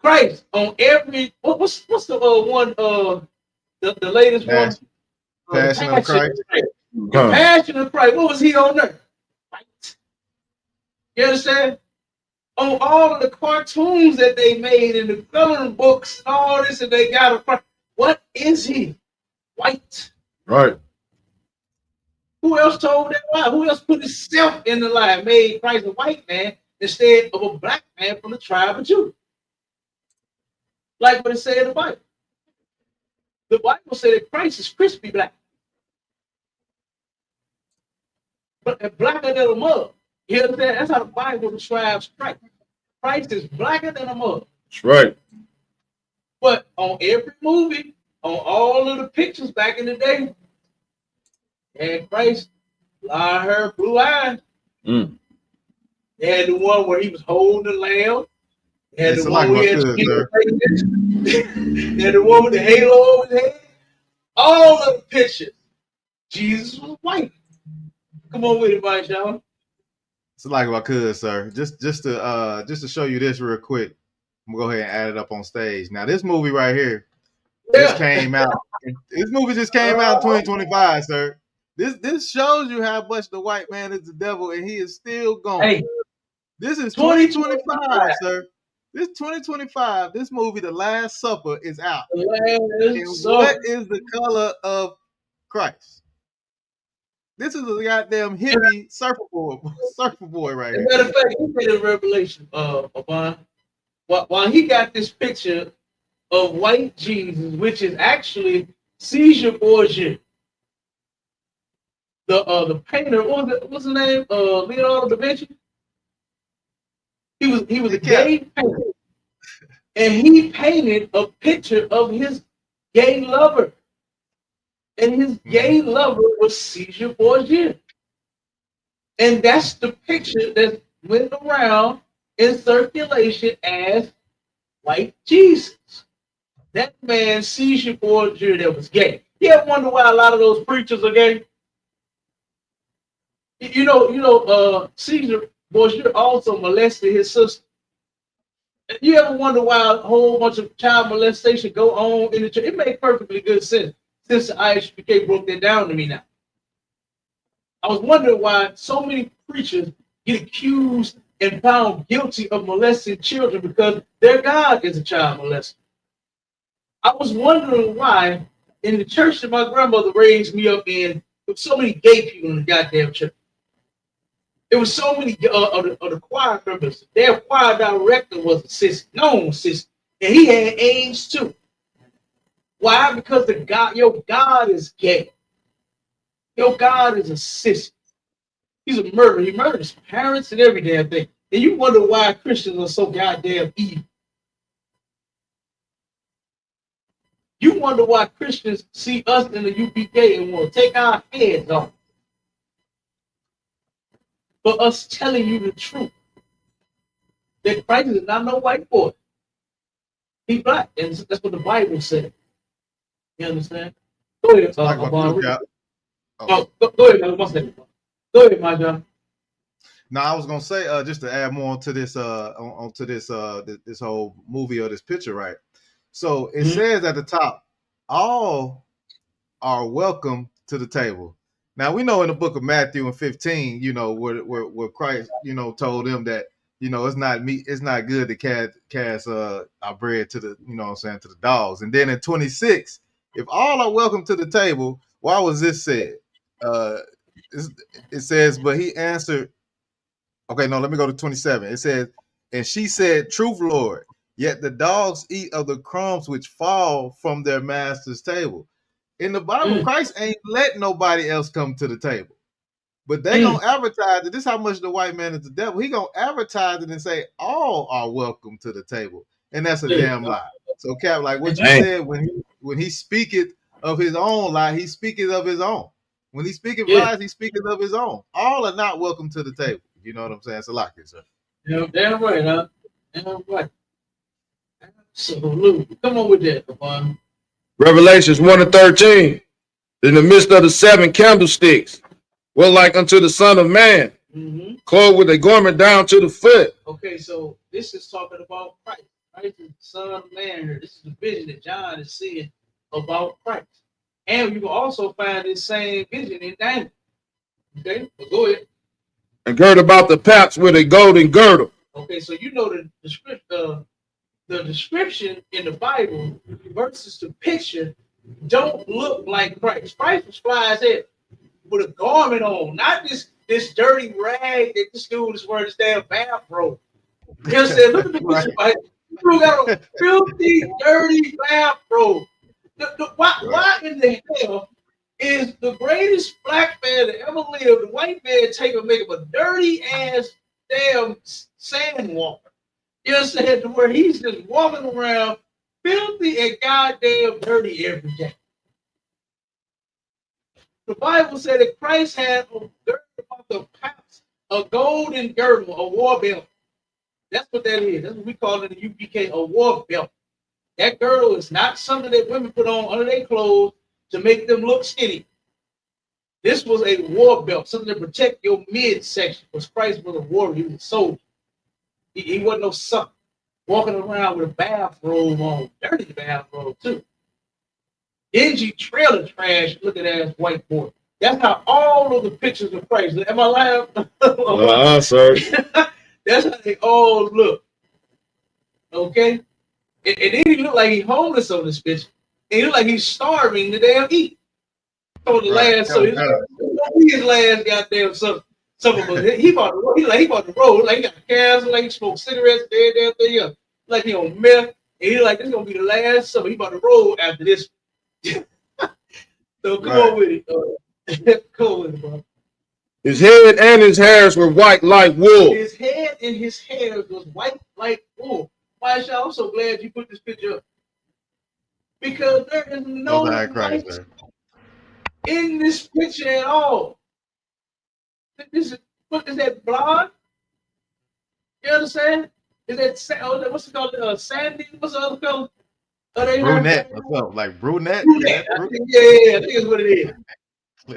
Christ on every what's the one the latest one? Passion of Christ. Passion of Christ. What was he on there? White. You understand? On all of the cartoons that they made and the coloring books and all this, and they got a what is he? White. Right. Who else told that lie? Who else put himself in the lie? Made Christ a white man instead of a black man from the tribe of Judah. Like what it said in the Bible. The Bible said that Christ is crispy black. But blacker than a mug. You understand? That's how the Bible describes Christ. Christ is blacker than a mug. That's right. But on every movie, on all of the pictures back in the day, and Christ, light hair, blue eyes. They had the one where he was holding the lamb. They had the one where he had the one with the halo over his head. All of the pictures, Jesus was white. Come on with it, Mike, y'all. It's like if I could, sir. Just to show you this real quick. I'm gonna go ahead and add it up on stage. Now, this movie right here just came out. This movie just came out in 2025, sir. This shows you how much the white man is the devil, and he is still gone. Hey, this is 2025, sir. This 2025. This movie, The Last Supper, is out. What is the color of Christ? This is a goddamn hippie surfer boy right here. Matter of fact, he made a revelation, while he got this picture of white Jesus, which is actually Caesar Borgia. The painter, what's his name? Leonardo da Vinci. He was a gay painter, and he painted a picture of his gay lover, and his gay lover was Caesar Borgia, and that's the picture that went around in circulation as white Jesus. That man Caesar Borgia that was gay. You ever wonder why a lot of those preachers are gay? You know, Caesar Borgia also molested his sister. You ever wonder why a whole bunch of child molestation go on in the church? It makes perfectly good sense since the ISUPK broke that down to me now. I was wondering why so many preachers get accused and found guilty of molesting children because their God is a child molester. I was wondering why in the church that my grandmother raised me up in, there were so many gay people in the goddamn church. There were so many of the choir members. Their choir director was a sister, known sister, and he had AIDS too. Why? Because your God is gay. Your God is a sister. He's a murderer. He murdered his parents and every damn thing. And you wonder why Christians are so goddamn evil. You wonder why Christians see us in the UPK and want to take our heads off for us telling you the truth. That Christ is not no white boy. He's black. And that's what the Bible said. You understand? Go ahead, Go ahead, one second. Go ahead, my John. Now I was gonna say, just to add more to this, onto this, this whole movie or this picture, right? So it says at the top, all are welcome to the table. Now we know in the book of Matthew and 15, you know, where Christ, you know, told them that, you know, it's not good to cast our bread to the, you know what I'm saying, to the dogs. And then in 26, if all are welcome to the table, why was this said? It says, but he answered. Okay, no, let me go to 27. It says, and she said, truth, Lord, yet the dogs eat of the crumbs which fall from their master's table. In the Bible, Christ ain't let nobody else come to the table. But they gonna advertise it. This is how much the white man is the devil. He gonna advertise it and say, all are welcome to the table. And that's a damn lie. So, Cap, like what you said, when he speaketh of his own lie, he speaketh of his own. When he speaketh lies, he speaketh of his own. All are not welcome to the table. You know what I'm saying? It's a lot, sir. Yeah, damn right, huh? Damn right. Absolutely. Come on with that, come on. Revelations 1:13. In the midst of the 7 candlesticks, well, like unto the Son of Man, clothed with a garment down to the foot. Okay, so this is talking about Christ. Christ is the Son of Man. This is the vision that John is seeing about Christ. And you can also find this same vision in Daniel. Okay, but go ahead. And gird about the paps with a golden girdle. Okay, so you know the description in the Bible versus the picture don't look like Christ. Christ was fly as hell with a garment on, not this dirty rag that this dude is wearing, this damn bathrobe. You know what I'm saying? Look at the picture. Right? You got a filthy, dirty bathrobe. Why in the hell is the greatest black man that ever lived, the white man, take and make him a dirty ass damn sand walker? You know what I'm saying? To where he's just walking around filthy and goddamn dirty every day. The Bible said that Christ had a girdle about the paps, a golden girdle, a war belt. That's what that is. That's what we call it in the UPK, a war belt. That girdle is not something that women put on under their clothes to make them look skinny. This was a war belt, something to protect your midsection. Because Christ was a warrior, he was a soldier. He wasn't no sucker walking around with a bathrobe on, dirty bathrobe too. Dingy trailer trash looking ass white boy. That's how all of the pictures of Christ. Am I lying? Sir. That's how they all look. Okay? And then he look like he's homeless on this picture. And he look like he's starving to damn eat. So the last, so his last goddamn something of us. He about to roll. Like he got calves, like he smoked cigarettes, damn thing up. Like he on meth. And he like, this is gonna be the last summer. He about to roll after this. So come on with it. Come on with it, bro. His head and his hairs were white like wool. His head and his hair was white like wool. Why, y'all? I'm so glad you put this picture up. Because there is no light in this picture at all. What is that, blonde? You understand? Is that, what's it called? Sandy? What's the other color? Brunette. What's up? Like brunette? Yeah, I think it's what it is.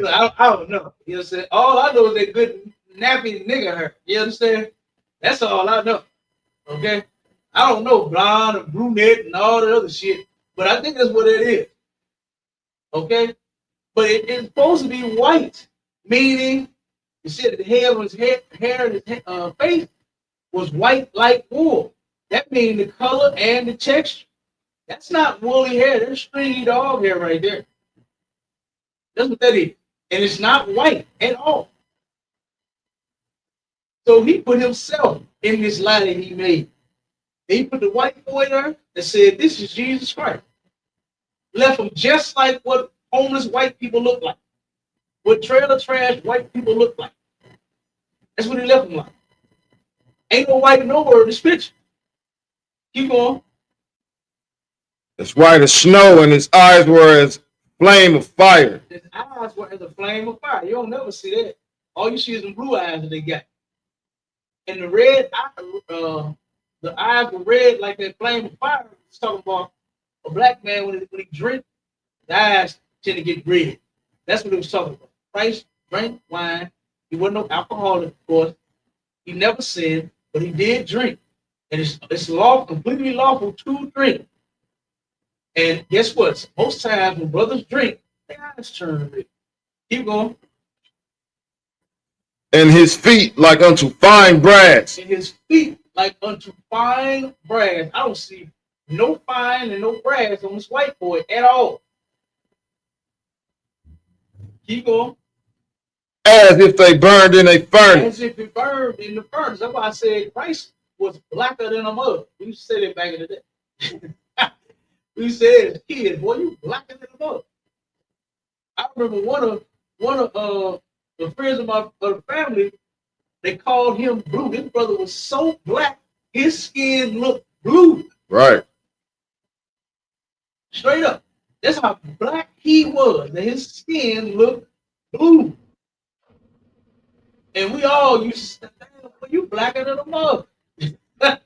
I don't know. You understand? All I know is that good nappy nigga hair. You understand? That's all I know. Okay? I don't know blonde or brunette and all that other shit, but I think that's what it is. Okay? But it's supposed to be white, meaning you said the hair was hair and his face was white like wool. That means the color and the texture. That's not woolly hair. That's stringy dog hair right there. That's what that is. And it's not white at all. So he put himself in this lie that he made. And he put the white boy there and said, this is Jesus Christ. Left him just like what homeless white people look like. What trailer trash white people look like. That's what he left him like. Ain't no white nowhere in this picture. Keep going. It's white as snow, and his eyes were as flame of fire. His eyes were as a flame of fire. You don't never see that. All you see is the blue eyes that they got. And the red, the eyes were red like that flame of fire. It's talking about a black man when he drink, the eyes tend to get red. That's what it was talking about. Christ drank wine. He wasn't no alcoholic, of course. He never sinned, but he did drink. And it's completely lawful to drink. And guess what? Most times when brothers drink, their eyes turn red. Keep going. And his feet like unto fine brass. And his feet like unto fine brass. I don't see no fine and no brass on this white boy at all. Keep going. As if they burned in a furnace. As if it burned in the furnace. That's why I said Christ was blacker than a mug. We used to say that back in the day. We said as kids, boy, you blacker than a mug. I remember one of the friends of the family, they called him blue. This brother was so black, his skin looked blue. Right. Straight up. That's how black he was. That his skin looked blue. And we all used to say, well, you blacker than a mug. You know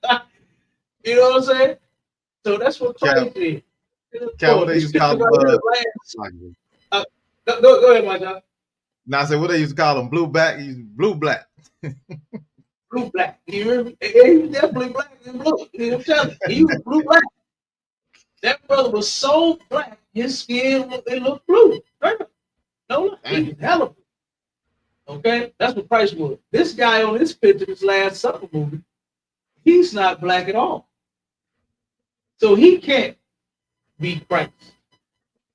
what I'm saying? So that's what Christ did. Cal, what they used to call him? Go ahead, my John. Now I said what they used to call him, blue black. He's blue black. Blue black. You hear me? He was definitely black and blue. I'm telling you, he was blue black. That brother was so black, his skin looked blue. No, he was hella blue. Okay, that's what Christ was. This guy on this picture, this Last Supper movie, he's not black at all. So he can't be Christ.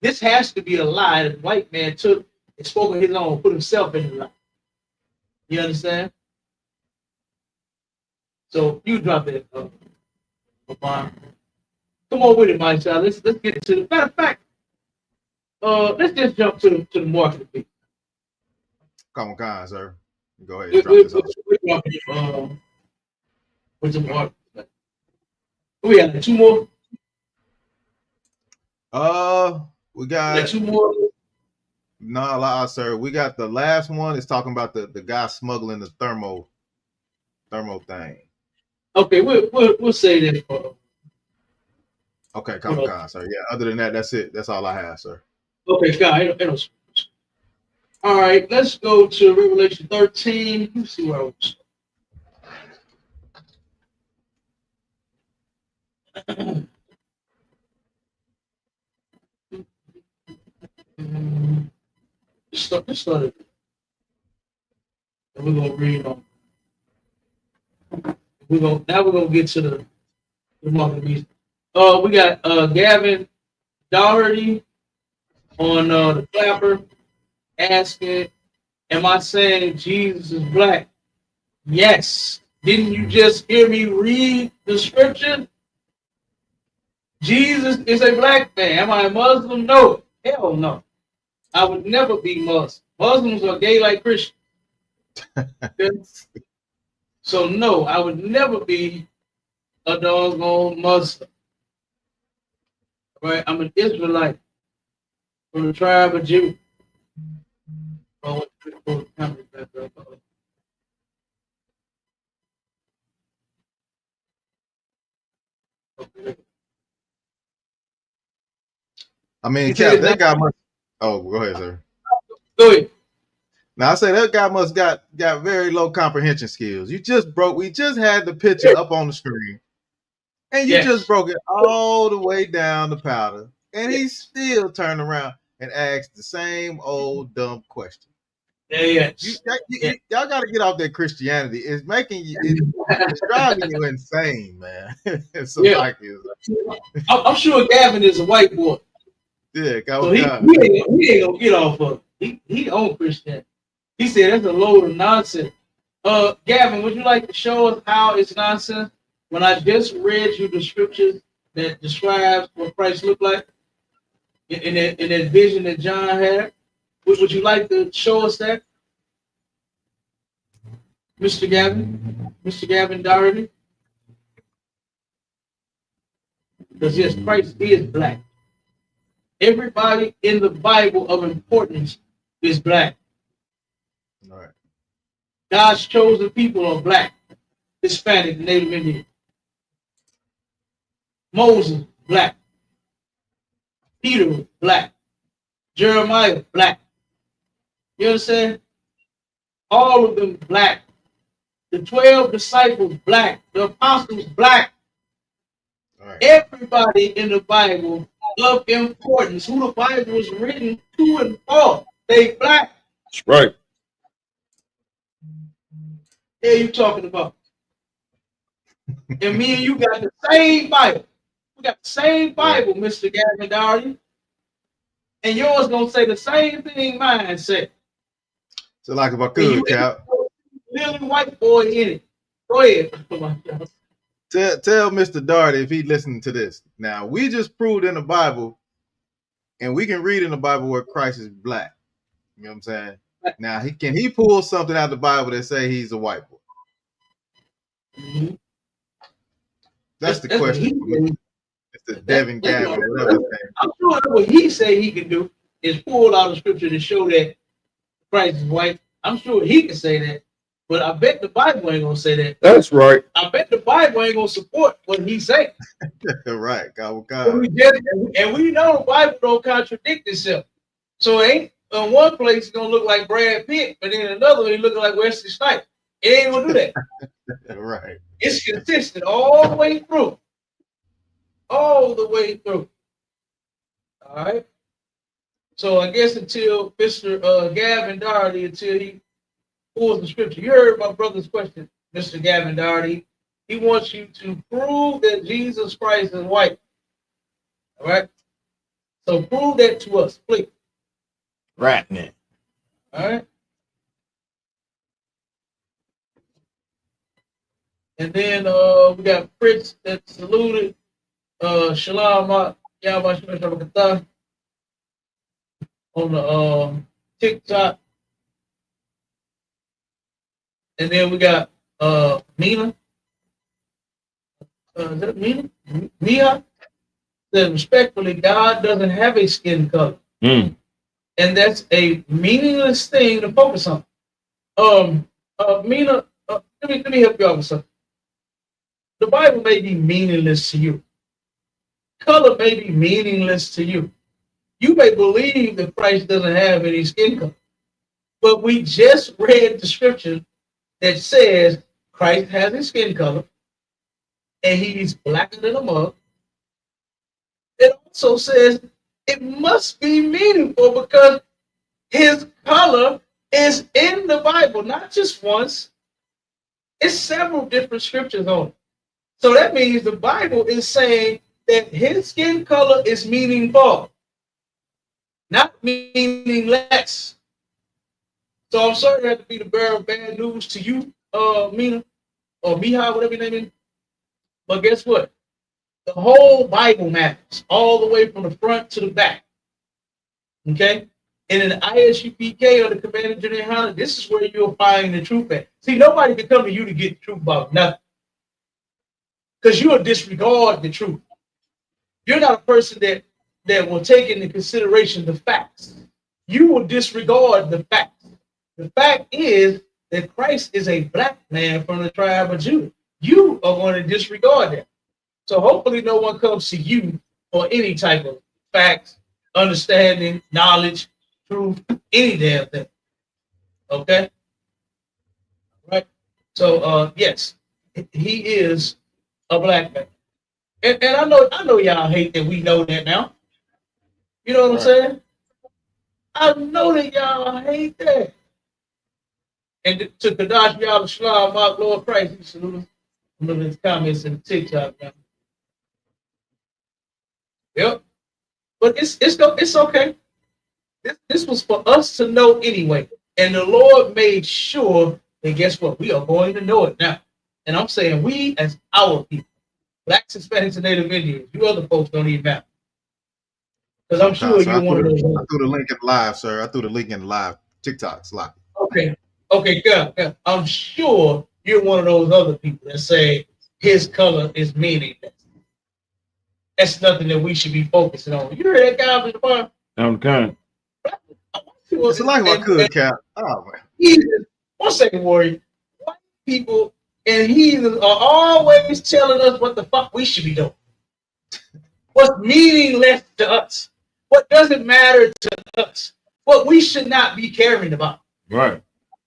This has to be a lie that the white man took and spoke of his own, put himself in the lie. You understand? So you drop that, bomb. Come on with it, my child. Let's get into the matter of fact. Let's just jump to the market. Come on, sir. Go ahead. And drop this off. With the market. We got two more. We got 2 more. No, sir. We got the last one. It's talking about the guy smuggling the thermo thing. Okay, we'll say that for. Okay, come on, sir. Yeah. Other than that, that's it. That's all I have, sir. Okay, God. All right, let's go to Revelation 13. Let's see where I was. Just started. And we're gonna read on. We're gonna get to the market beast. We got Gavin Doherty on the Clapper asking, am I saying Jesus is black? Yes. Didn't you just hear me read the scripture? Jesus is a black man. Am I a Muslim? No. Hell no. I would never be Muslim. Muslims are gay like Christians. So no, I would never be a doggone Muslim. Right? I'm an Israelite from the tribe of Judah. I mean, Cap, that guy must. Oh, go ahead, sir. Go ahead. Now I say that guy must got very low comprehension skills. We just had the picture up on the screen, and you just broke it all the way down to powder, and he still turned around and asked the same old dumb question. Yeah. Y'all got to get off that Christianity. It's making you, it's driving you insane, man. It's Yeah. like, I'm sure Gavin is a white boy. yeah, So he ain't gonna get off of it. He own Christianity. He said that's a load of nonsense. Gavin, would you like to show us how it's nonsense? When I just read you the scriptures that describes what Christ looked like in that vision that John had, would you like to show us that, Mr. Gavin? Mr. Gavin Doherty? Because yes, Christ is black. Everybody in the Bible of importance is black. all right. God's chosen people are black, Hispanic, Native Indian. Moses, black. Peter, black. Jeremiah, black. You understand? All of them black. The 12 disciples, black. The apostles, black. Right. Everybody in the Bible of importance, who the Bible was written to and for, they black. That's right. What are you talking about? And me and you got the same Bible. We got the same Bible, Mr. Gavin Doherty. And yours gonna say the same thing mine said. So like if I could, Cap. Little white boy in it. Go ahead. Tell Mr. Doherty if he listening to this. Now we just proved in the Bible, and we can read in the Bible where Christ is black. You know what I'm saying? Now can he pull something out of the Bible that say he's a white boy? Mm-hmm. That's the question for me. It's the Devin Gavin, whatever his name. I'm sure what he say he can do is pull out a scripture to show that Christ is white. I'm sure he can say that, but I bet the Bible ain't gonna say that. That's right. I bet the Bible ain't gonna support what he say. Right, God. And we know the Bible don't contradict itself. So it ain't in one place it's gonna look like Brad Pitt, but in another one he looking like Wesley Snipes. It ain't gonna do that. Right. It's consistent all the way through. All the way through. All right. So I guess until Mr. Gavin Doherty, until he pulls the scripture. You heard my brother's question, Mr. Gavin Doherty. He wants you to prove that Jesus Christ is white. All right. So prove that to us, please. Right now. All right. And then we got Fritz that saluted. Shalom Yahweh on the TikTok. And then we got Mina. Is that Mina? Mia said respectfully, God doesn't have a skin color. And that's a meaningless thing to focus on. Mina, let me help you out with something. The Bible may be meaningless to you. Color may be meaningless to you. You may believe that Christ doesn't have any skin color. But we just read the scripture that says Christ has a skin color and he's blacker than a mug. It also says it must be meaningful because his color is in the Bible, not just once. It's several different scriptures on it. So that means the Bible is saying that his skin color is meaningful, not meaningless. So I'm sorry to have to be the bearer of bad news to you, Mina, or Miha, whatever your name is. But guess what? The whole Bible matters, all the way from the front to the back. Okay? And in the ISUPK or the Command General YAHANNA, this is where you'll find the truth at. See, nobody can come to you to get the truth about nothing. Because you'll disregard the truth. You're not a person that will take into consideration the facts. You will disregard the facts. The fact is that Christ is a black man from the tribe of Judah. You are going to disregard that. So hopefully no one comes to you for any type of facts, understanding, knowledge, truth, any damn thing. Okay? Right? So yes, he is a black man. And I know y'all hate that we know that now. You know what I'm saying? I know that y'all hate that. And to Kadash Yahweh Shalom, Mark Lord Christ, he salute his comments in TikTok. Man. Yep. But it's okay. This was for us to know anyway. And the Lord made sure that guess what? We are going to know it now. And I'm saying we as our people, Blacks, Hispanics, and Native Indians, you other folks don't even matter. Because I'm sure you're one of those. I threw the link in live, sir. I threw the link in live. TikTok's live. Okay, good. I'm sure you're one of those other people that say his color is meaningless. That's nothing that we should be focusing on. You heard that guy on the bar? Okay. It's like I could, Cap. Oh man. One second, Warrior. White people and heathens are always telling us what the fuck we should be doing. What's meaningless to us. What doesn't matter to us. What we should not be caring about. Right.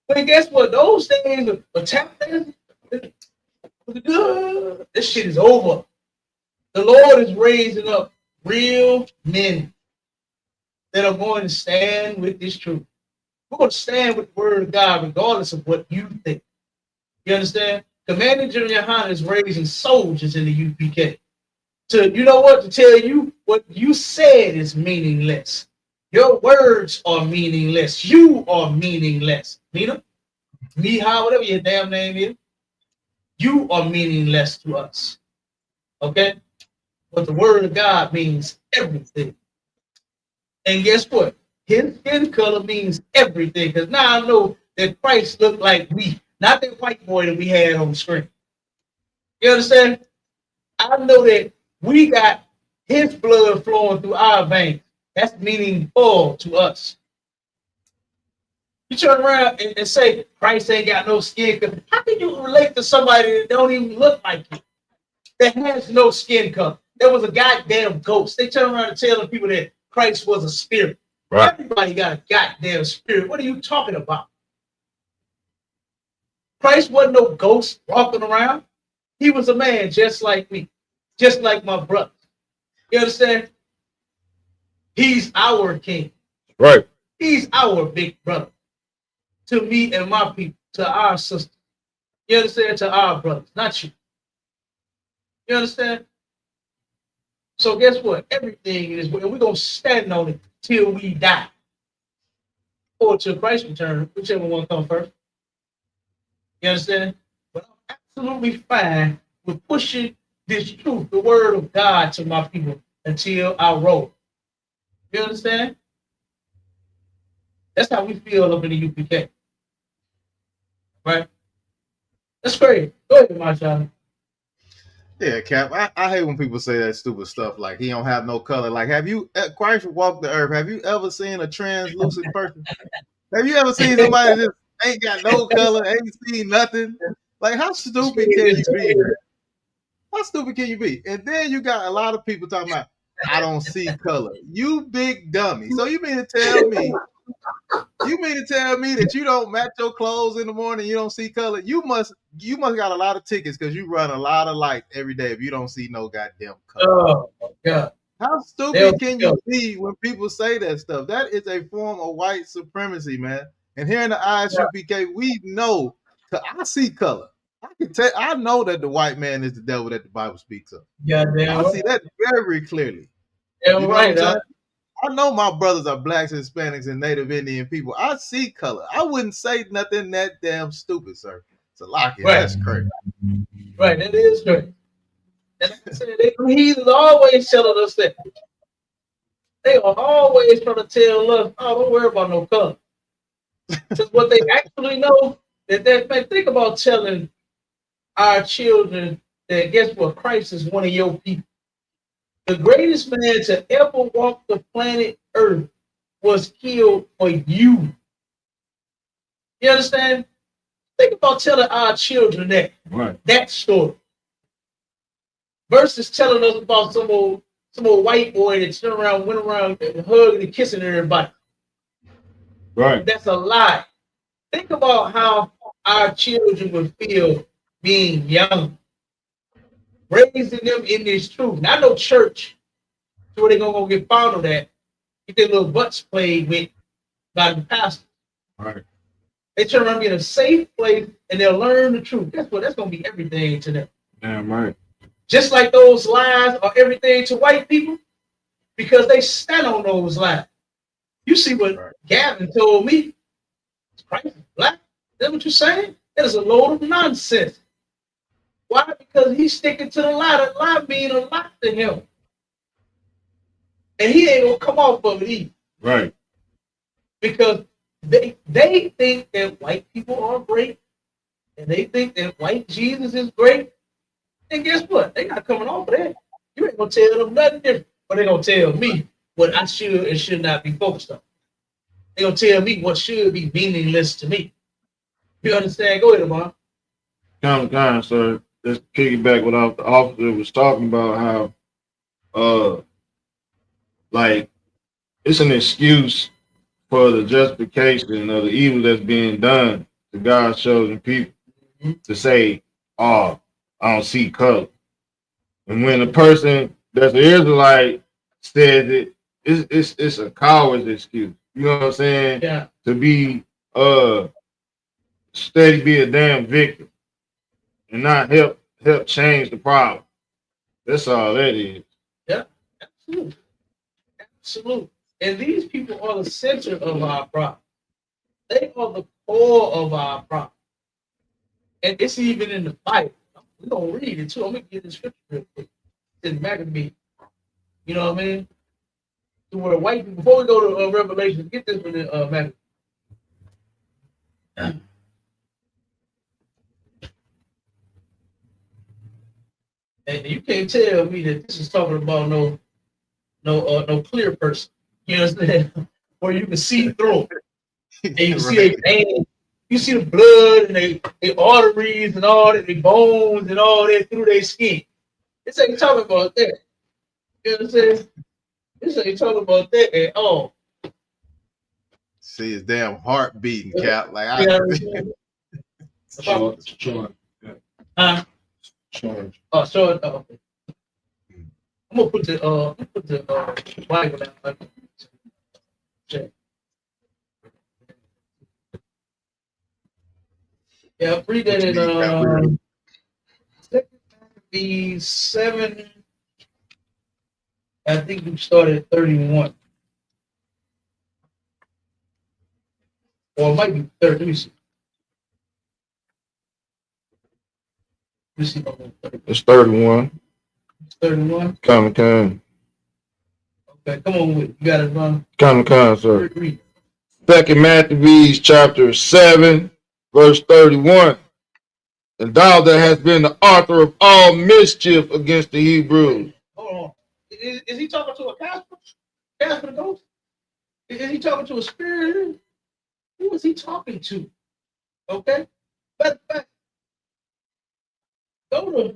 But guess what? Those things are tapping. This shit is over. The Lord is raising up real men that are going to stand with this truth. We're going to stand with the word of God regardless of what you think. You understand? Commander General YAHANNA is raising soldiers in the UPK. To, you know what? To tell you what you said is meaningless. Your words are meaningless. You are meaningless. Nina? Miha, whatever your damn name is. You are meaningless to us. Okay? But the word of God means everything. And guess what? His skin color means everything. Because now I know that Christ looked like me. Not that white boy that we had on the screen. You understand? I know that we got his blood flowing through our veins. That's meaningful to us. You turn around and say, Christ ain't got no skin color. How can you relate to somebody that don't even look like you? That has no skin color. There was a goddamn ghost. They turn around and tell the people that Christ was a spirit. Right. Everybody got a goddamn spirit. What are you talking about? Christ wasn't no ghost walking around. He was a man just like me, just like my brother. You understand? He's our king. Right. He's our big brother. To me and my people, to our sisters. You understand? To our brothers, not you. You understand? So guess what? Everything is, and we're going to stand on it till we die. Or till Christ return, whichever one comes first. You understand? But I'm absolutely fine with pushing this truth, the word of God, to my people until I roll. You understand? That's how we feel up in the UPK. Right? That's great. Go ahead, my child. Yeah, Cap. I hate when people say that stupid stuff like he don't have no color. Like, have you, Christ walked the earth, have you ever seen a translucent person? Have you ever seen somebody that just ain't got no color, ain't seen nothing? Like, how stupid can you be? How stupid can you be? And then you got a lot of people talking about, I don't see color. You big dummy. So you mean to tell me that you don't match your clothes in the morning, you don't see color? You must got a lot of tickets because you run a lot of light every day if you don't see no goddamn color. Oh my God. How stupid can you be when people say that stuff? That is a form of white supremacy, man. And here in the ISUPK, we know I see color. I know that the white man is the devil that the Bible speaks of. Yeah, I see that very clearly. Yeah, right. I know my brothers are blacks, Hispanics, and Native Indian people. I see color. I wouldn't say nothing that damn stupid, sir. So right. That's crazy. Right, that is crazy. And like I said, he's always telling us that. They are always trying to tell us, oh, don't worry about no color. Because what they actually know, think about telling our children that guess what? Christ is one of your people. The greatest man to ever walk the planet Earth was killed for you. You understand? Think about telling our children that story. Versus telling us about some old white boy that went around and hugging and kissing everybody. Right. That's a lie. Think about how our children would feel being young. Raising them in this truth. Not no church where they're gonna get fondled at. Get their little butts played with by the pastor. Right. They turn around being a safe place and they'll learn the truth. Guess what? That's gonna be everything to them. Damn right. Just like those lies are everything to white people, because they stand on those lies. You see what Gavin told me? Christ is black. That's what you're saying? That is a load of nonsense. Why? Because he's sticking to the lie. The lie means a lot to him. And he ain't gonna come off of it either. Right. Because they think that white people are great, and they think that white Jesus is great. And guess what? They not coming off of that. You ain't gonna tell them nothing different, but they gonna tell me what I should and should not be focused on. They gonna tell me what should be meaningless to me. You understand? Go ahead, Amon. Kind, sir. Let's piggyback what the officer was talking about, how like it's an excuse for the justification of the evil that's being done to God's chosen people to say, oh, I don't see color. And when a person that's an Israelite says it, it's a coward's excuse. You know what I'm saying? Yeah. To be steady be a damn victim and not help change the problem. That's all that is. Yeah, absolutely. Absolutely. And these people are the center of our problem. They are the core of our problem. And it's even in the Bible. We're going to read it too. I'm going to get the scripture real quick. It's in Maccabees. You know what I mean? To where white people, before we go to Revelation, get this one in Maccabees. And you can't tell me that this is talking about no clear person. You understand? Where you can see through it. And you can see their veins, you see the blood and their arteries and all that, their bones and all that through their skin. This ain't talking about that. You understand? This ain't talking about that at all. See his damn heart beating, Cap. Like I Charge. Oh, so okay. I'm gonna put the Bible down. Check. Yeah, read that in the 7. I think we started at 31. Or it might be 30. Let me see. It's 31. It's 31. Come. Okay, come on with it. You got it, Ron. Come, sir. Read. Second Maccabees chapter 7, verse 31. And thou that hast been the author of all mischief against the Hebrews. Hold on. Is he talking to a Casper? Casper the ghost? Is he talking to a spirit? Who is he talking to? Okay? But go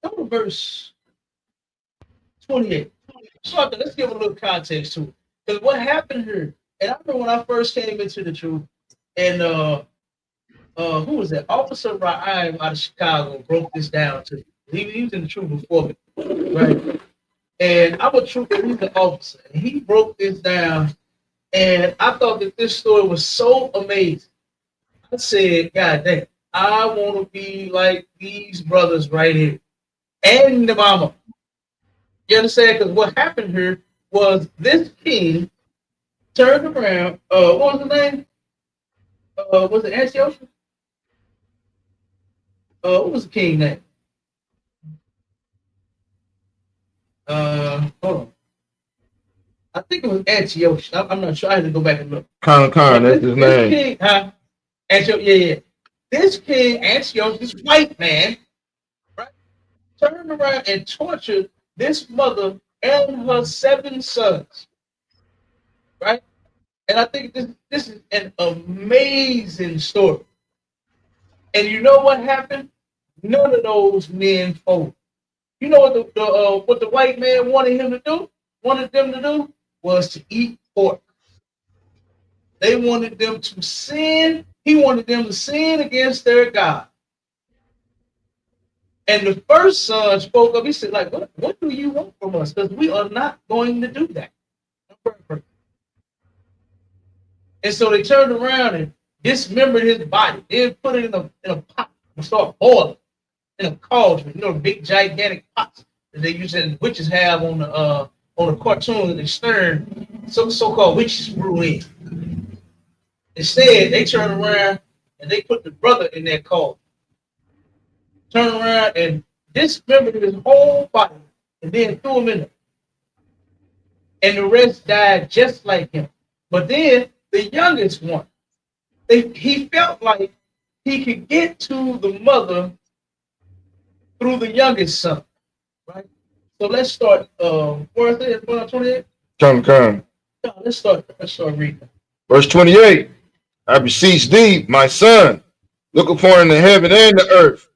to verse 28. So let's give a little context to it. Because what happened here, and I remember when I first came into the truth, and who was that? Officer Ra'im out of Chicago broke this down to me. He was in the truth before me, right? And I'm a trooper, he's an officer. And he broke this down, and I thought that this story was so amazing. I said, God damn, I want to be like these brothers right here. And the mama. You understand? Because what happened here was this king turned around. What was the name? Was it Antiochus? What was the king name? Hold on. I think it was Antiochus. I'm not sure. I had to go back and look. Khan, that's his name. King, Antiochus, yeah. This king, Antiochus, this white man, right, turned around and tortured this mother and her 7 sons, right? And I think this is an amazing story. And you know what happened? None of those men folded. You know what the white man wanted them to do was to eat pork. They wanted them to sin. He wanted them to sin against their God. And the first son spoke up. He said, like, what do you want from us? Because we are not going to do that. And so they turned around dismembered his body, then put it in a pot and start boiling in a cauldron. You know, the big gigantic pots that they used to witches have on the cartoon that they stirred so-called witches brew in. Instead, they turn around and they put the brother in that cauldron. Turn around and dismembered his whole body and then threw him in there. And the rest died just like him. But then the youngest one, he felt like he could get to the mother through the youngest son, right? So let's start. Where is it? 28. Come. No, let's start reading. Verse 28. I beseech thee, my son, look upon the heaven and the earth,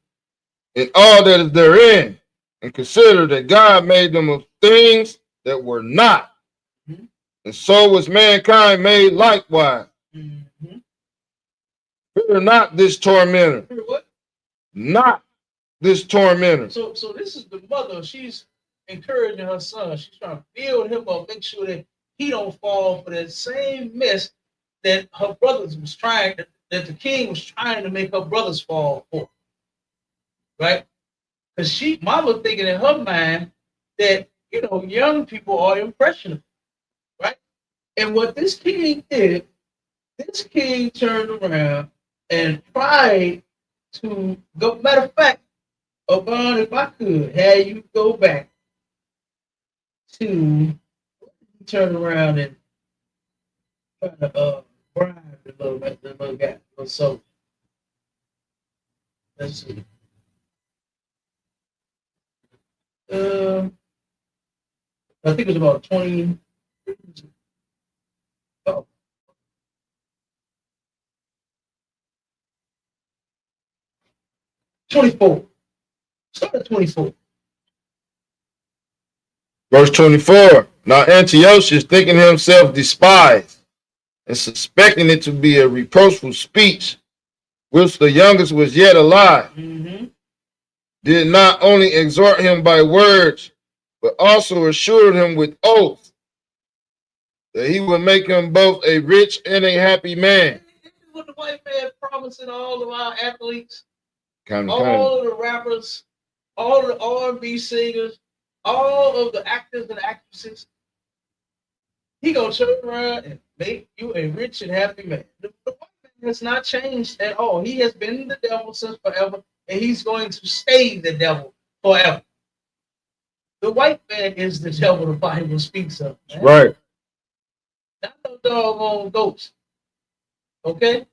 and all that is therein, and consider that God made them of things that were not. Mm-hmm. And so was mankind made likewise. Mm-hmm. Fear not this tormentor. Fear what? Not this tormentor. So this is the mother. She's encouraging her son. She's trying to build him up, make sure that he don't fall for that same mess that her brothers was trying, that the king was trying to make her brothers fall for. Right? Because mama thinking in her mind that, young people are impressionable. Right? And what this king did, this king turned around and tried to go. Matter of fact, Obama, if I could have you go back to turn around and try to bribe the little guy, little soldier. Let's see. I think it was about 20. Oh. 24. Start at 24. Verse 24. Now Antiochus, thinking himself despised, and suspecting it to be a reproachful speech, whilst the youngest was yet alive, did not only exhort him by words, but also assured him with oath that he would make him both a rich and a happy man. This is what the white man promising all of our athletes, all of the rappers, all of the R&B singers, all of the actors and actresses. He gonna turn around and make you a rich and happy man. The white man has not changed at all. He has been the devil since forever, and he's going to stay the devil forever. The white man is the devil the Bible speaks of. Man. Right. Not no doggone ghost. Okay?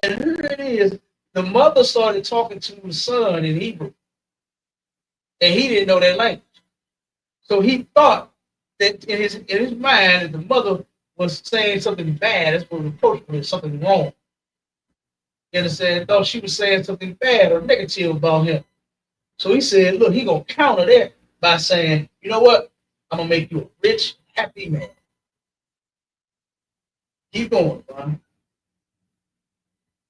And here it is. The mother started talking to the son in Hebrew. And he didn't know that language. So he thought that in his mind that the mother was saying something bad. That's what reproachful is, something wrong. You understand? Thought she was saying something bad or negative about him. So he said, look, he gonna counter that by saying, you know what? I'm gonna make you a rich, happy man. Keep going, Brian.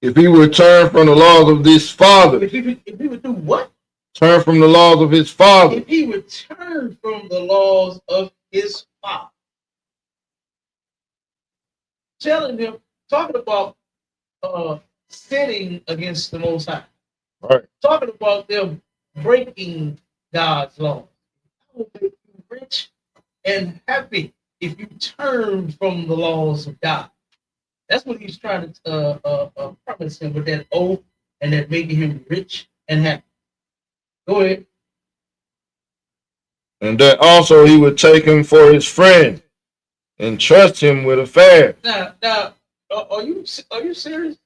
If he would turn from the laws of this father. If he would do what? Turn from the laws of his father. If he would turn from the laws of his father. Telling him, talking about sinning against the Most High. Right. Talking about them breaking God's law. I will make you rich and happy if you turn from the laws of God. That's what he's trying to promise him with that oath and that making him rich and happy. Go ahead. And that also he would take him for his friend and trust him with affairs. Now, are you serious?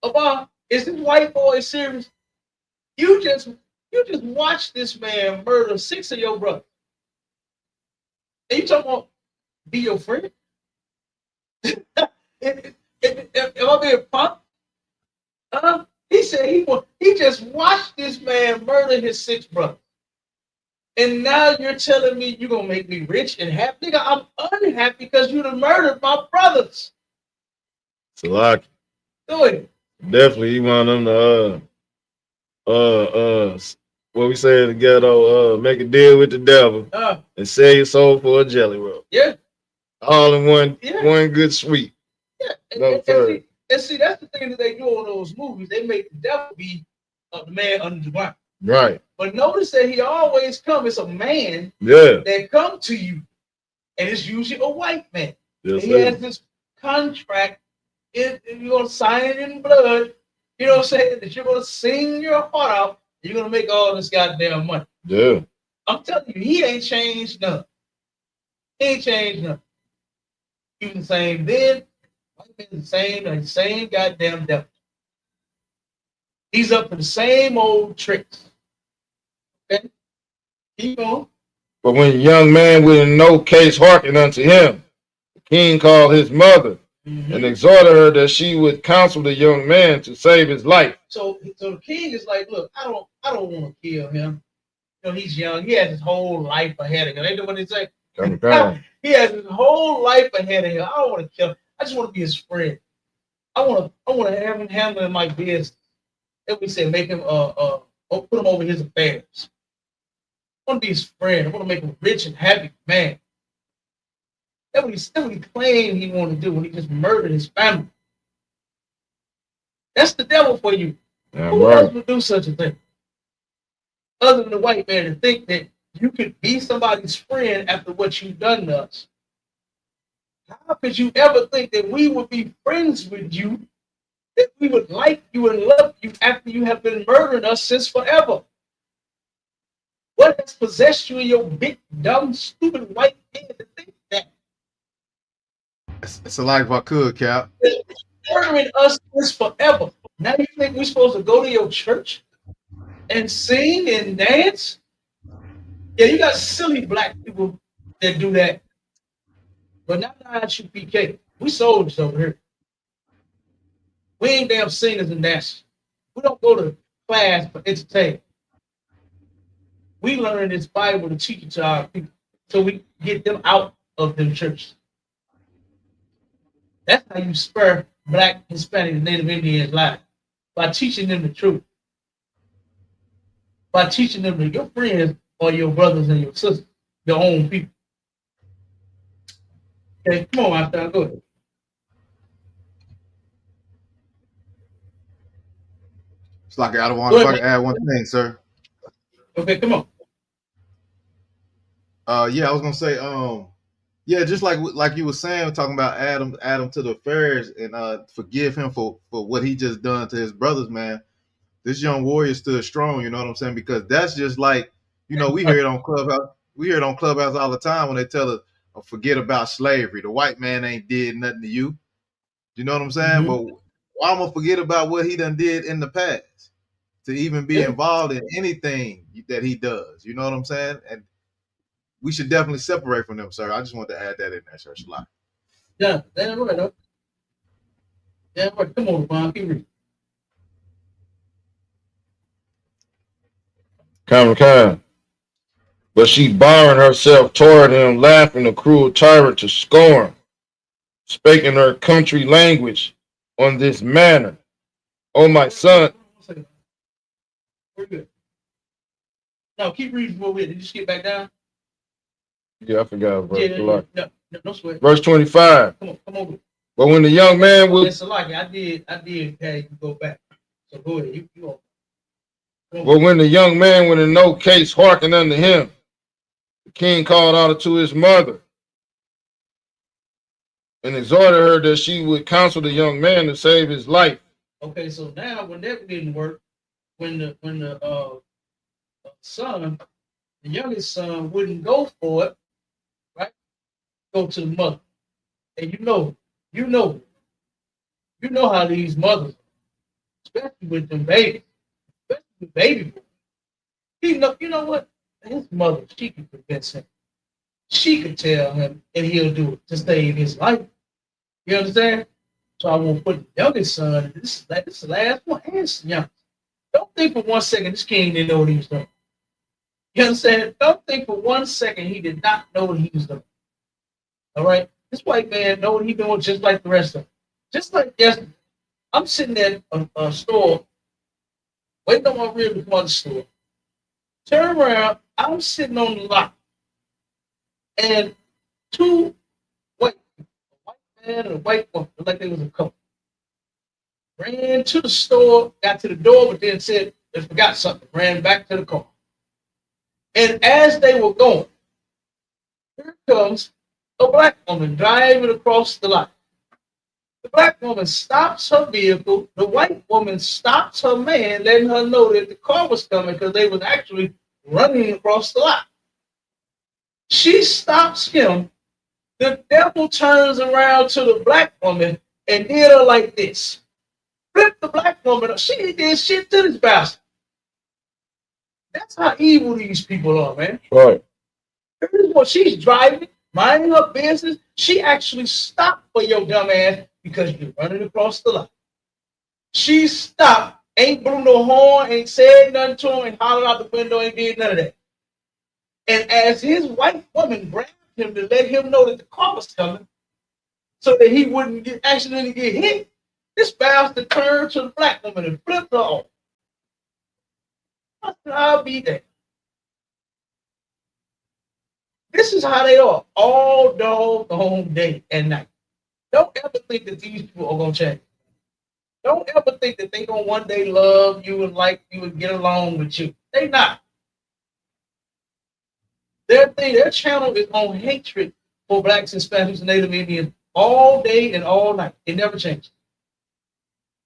About is this white boy serious? You just watched this man murder 6 of your brothers. And you talking about be your friend? Am I being punked? He said he just watched this man murder his 6 brothers. And now you're telling me you're gonna make me rich and happy? Nigga, I'm unhappy because you done murdered my brothers. So like Do it. definitely he want them to what we say in the ghetto, make a deal with the devil and sell your soul for a jelly roll. Yeah. All in one good sweet. Yeah. No, and And see, that's the thing that they do in those movies. They make the devil be the man under the ground. Right. But notice that he always comes. It's a man that come to you, and it's usually a white man. Yes, he has this contract. You're gonna sign it in blood. You know what I'm saying? That you're gonna sing your heart out. You're gonna make all this goddamn money. Yeah. I'm telling you, he ain't changed nothing. He ain't changed nothing. He was the same then. The same goddamn devil. He's up to the same old tricks. Okay? Keep going. But when a young man with no case hearkened unto him, the king called his mother and exhorted her that she would counsel the young man to save his life. So the king is like, look, I don't want to kill him. You know, he's young. He has his whole life ahead of him. Ain't that what they say? He has his whole life ahead of him. I don't want to kill him. I just want to be his friend. I want to have him handling my business. If we say make him put him over his affairs. I want to be his friend. I want to make him a rich and happy man. That's what he claimed he wanted to do when he just murdered his family. That's the devil for you. Who else would do such a thing? Other than the white man to think that you could be somebody's friend after what you've done to us. How could you ever think that we would be friends with you, that we would like you and love you after you have been murdering us since forever? What has possessed you in your big, dumb, stupid white head to think that? It's a life if I could, Cap. Murdering us since forever. Now you think we're supposed to go to your church and sing and dance? Yeah, you got silly black people that do that. But not ISUPK. We soldiers over here. We ain't damn singers and dancers. We don't go to class for entertainment. We learn this Bible to teach it to our people so we get them out of them churches. That's how you spur Black, Hispanic, and Native Indians' lives. By teaching them the truth. By teaching them that your friends are your brothers and your sisters, your own people. Okay, come on, Master, go ahead. It's like I want to add one thing, sir. Okay, come on. Yeah, I was gonna say, yeah, just like you were saying, talking about Adam to the affairs and forgive him for what he just done to his brothers, man. This young warrior stood strong, you know what I'm saying? Because that's just like, you know, we hear it on Clubhouse all the time when they tell us, forget about slavery. The white man ain't did nothing to you. You know what I'm saying? But why am I forget about what he done did in the past to even be involved in anything that he does? You know what I'm saying? And we should definitely separate from them, sir. I just want to add that in there, sir. Shalom. Yeah, that's right, though. Yeah, right. Come on, Ron, keep reading. Come. But she barring herself toward him, laughing the cruel tyrant to scorn, spake in her country language on this manner. Oh, my son. We're good. No, keep reading for a bit. Did you skip back down? Yeah, I forgot. Verse, no sweat. Verse 25. Come on. But when the young man was, I did have you go back. So go ahead. You go. But when the young man with no case hearkened unto him, the king called out to his mother and exhorted her that she would counsel the young man to save his life. Okay, so now when that didn't work, when the son, the youngest son, wouldn't go for it, right? Go to the mother, and you know how these mothers, especially with them babies, especially with baby boys. You know what? His mother, she could convince him. She could tell him, and he'll do it to save his life. You understand? So I won't put the youngest son. This is the last one. And young. Don't think for 1 second this king didn't know what he was doing. You understand? Don't think for 1 second he did not know what he was doing. All right? This white man know what he's doing just like the rest of them. Just like yesterday. I'm sitting at a store, waiting on my rib to come out of the store. Turn around, I'm sitting on the lot. And two white people, a white man and a white woman, like they was a couple. ran to the store, got to the door, but then said they forgot something, ran back to the car. And as they were going, here comes a black woman driving across the lot. The black woman stops her vehicle. The white woman stops her man, letting her know that the car was coming because they was actually running across the lot. She stops him. The devil turns around to the black woman and did her like this. Flipped the black woman up. She ain't did shit to this bastard. That's how evil these people are, man. Right. Here's what she's driving, minding her business. She actually stopped for your dumb ass because you're running across the lot. She stopped, ain't blew no horn, ain't said nothing to him, and hollered out the window, ain't did none of that. And as his white woman grabbed him to let him know that the car was coming, so that he wouldn't accidentally get hit, this bastard turned to the black woman and flipped her off. I said, I'll be there. This is how they are all doggone day and night. Don't ever think that these people are going to change. Don't ever think that they're going to one day love you and like you and get along with you. They not. Their channel is on hatred for blacks, Hispanics, and Native Indians all day and all night. It never changes.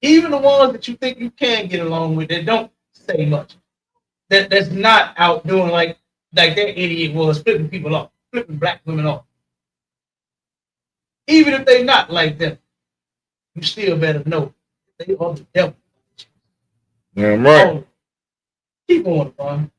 Even the ones that you think you can get along with, that don't say much. That's not out doing like that idiot was, flipping people off, flipping black women off. Even if they're not like them, you still better know they are the devil. Damn right. Oh, keep on, Ron.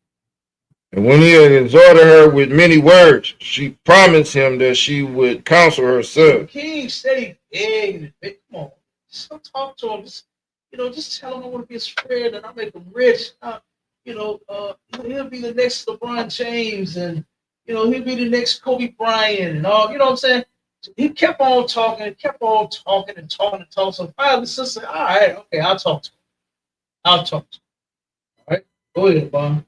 And when he had exhorted her with many words, she promised him that she would counsel her son. The king said he begged. Come on, just don't talk to him. Just tell him I want to be his friend and I make him rich. He'll be the next LeBron James, and he'll be the next Kobe Bryant, and all. You know what I'm saying? He kept on talking and talking. So finally, the sister said, "All right, okay, I'll talk to him. All right, go ahead, Bob."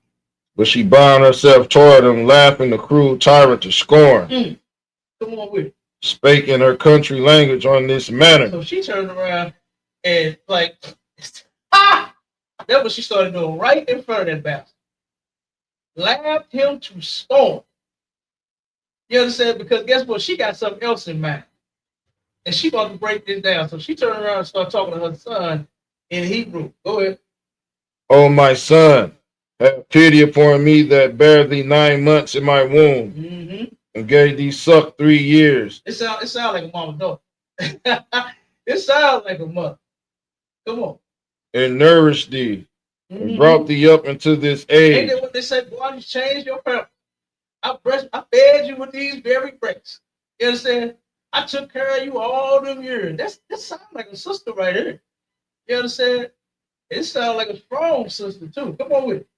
But she bound herself toward him, laughing the cruel tyrant to scorn. Come on with it. Spake in her country language on this manner. So she turned around and that's what she started doing right in front of that bastard. Laughed him to scorn. You understand? Because guess what? She got something else in mind. And she about to break this down. So she turned around and started talking to her son in Hebrew. Go ahead. Oh, my son, have pity upon me that bare thee 9 months in my womb, and gave thee suck 3 years. It sounds like a mama daughter. It sounds like a mother. Come on. And nourished thee, and brought thee up into this age. Ain't that what they say? Boy, you changed your family. I fed you with these very breaks. You understand? I took care of you all them years. That sounds like a sister right here. You understand? It sounds like a strong sister too. Come on with it.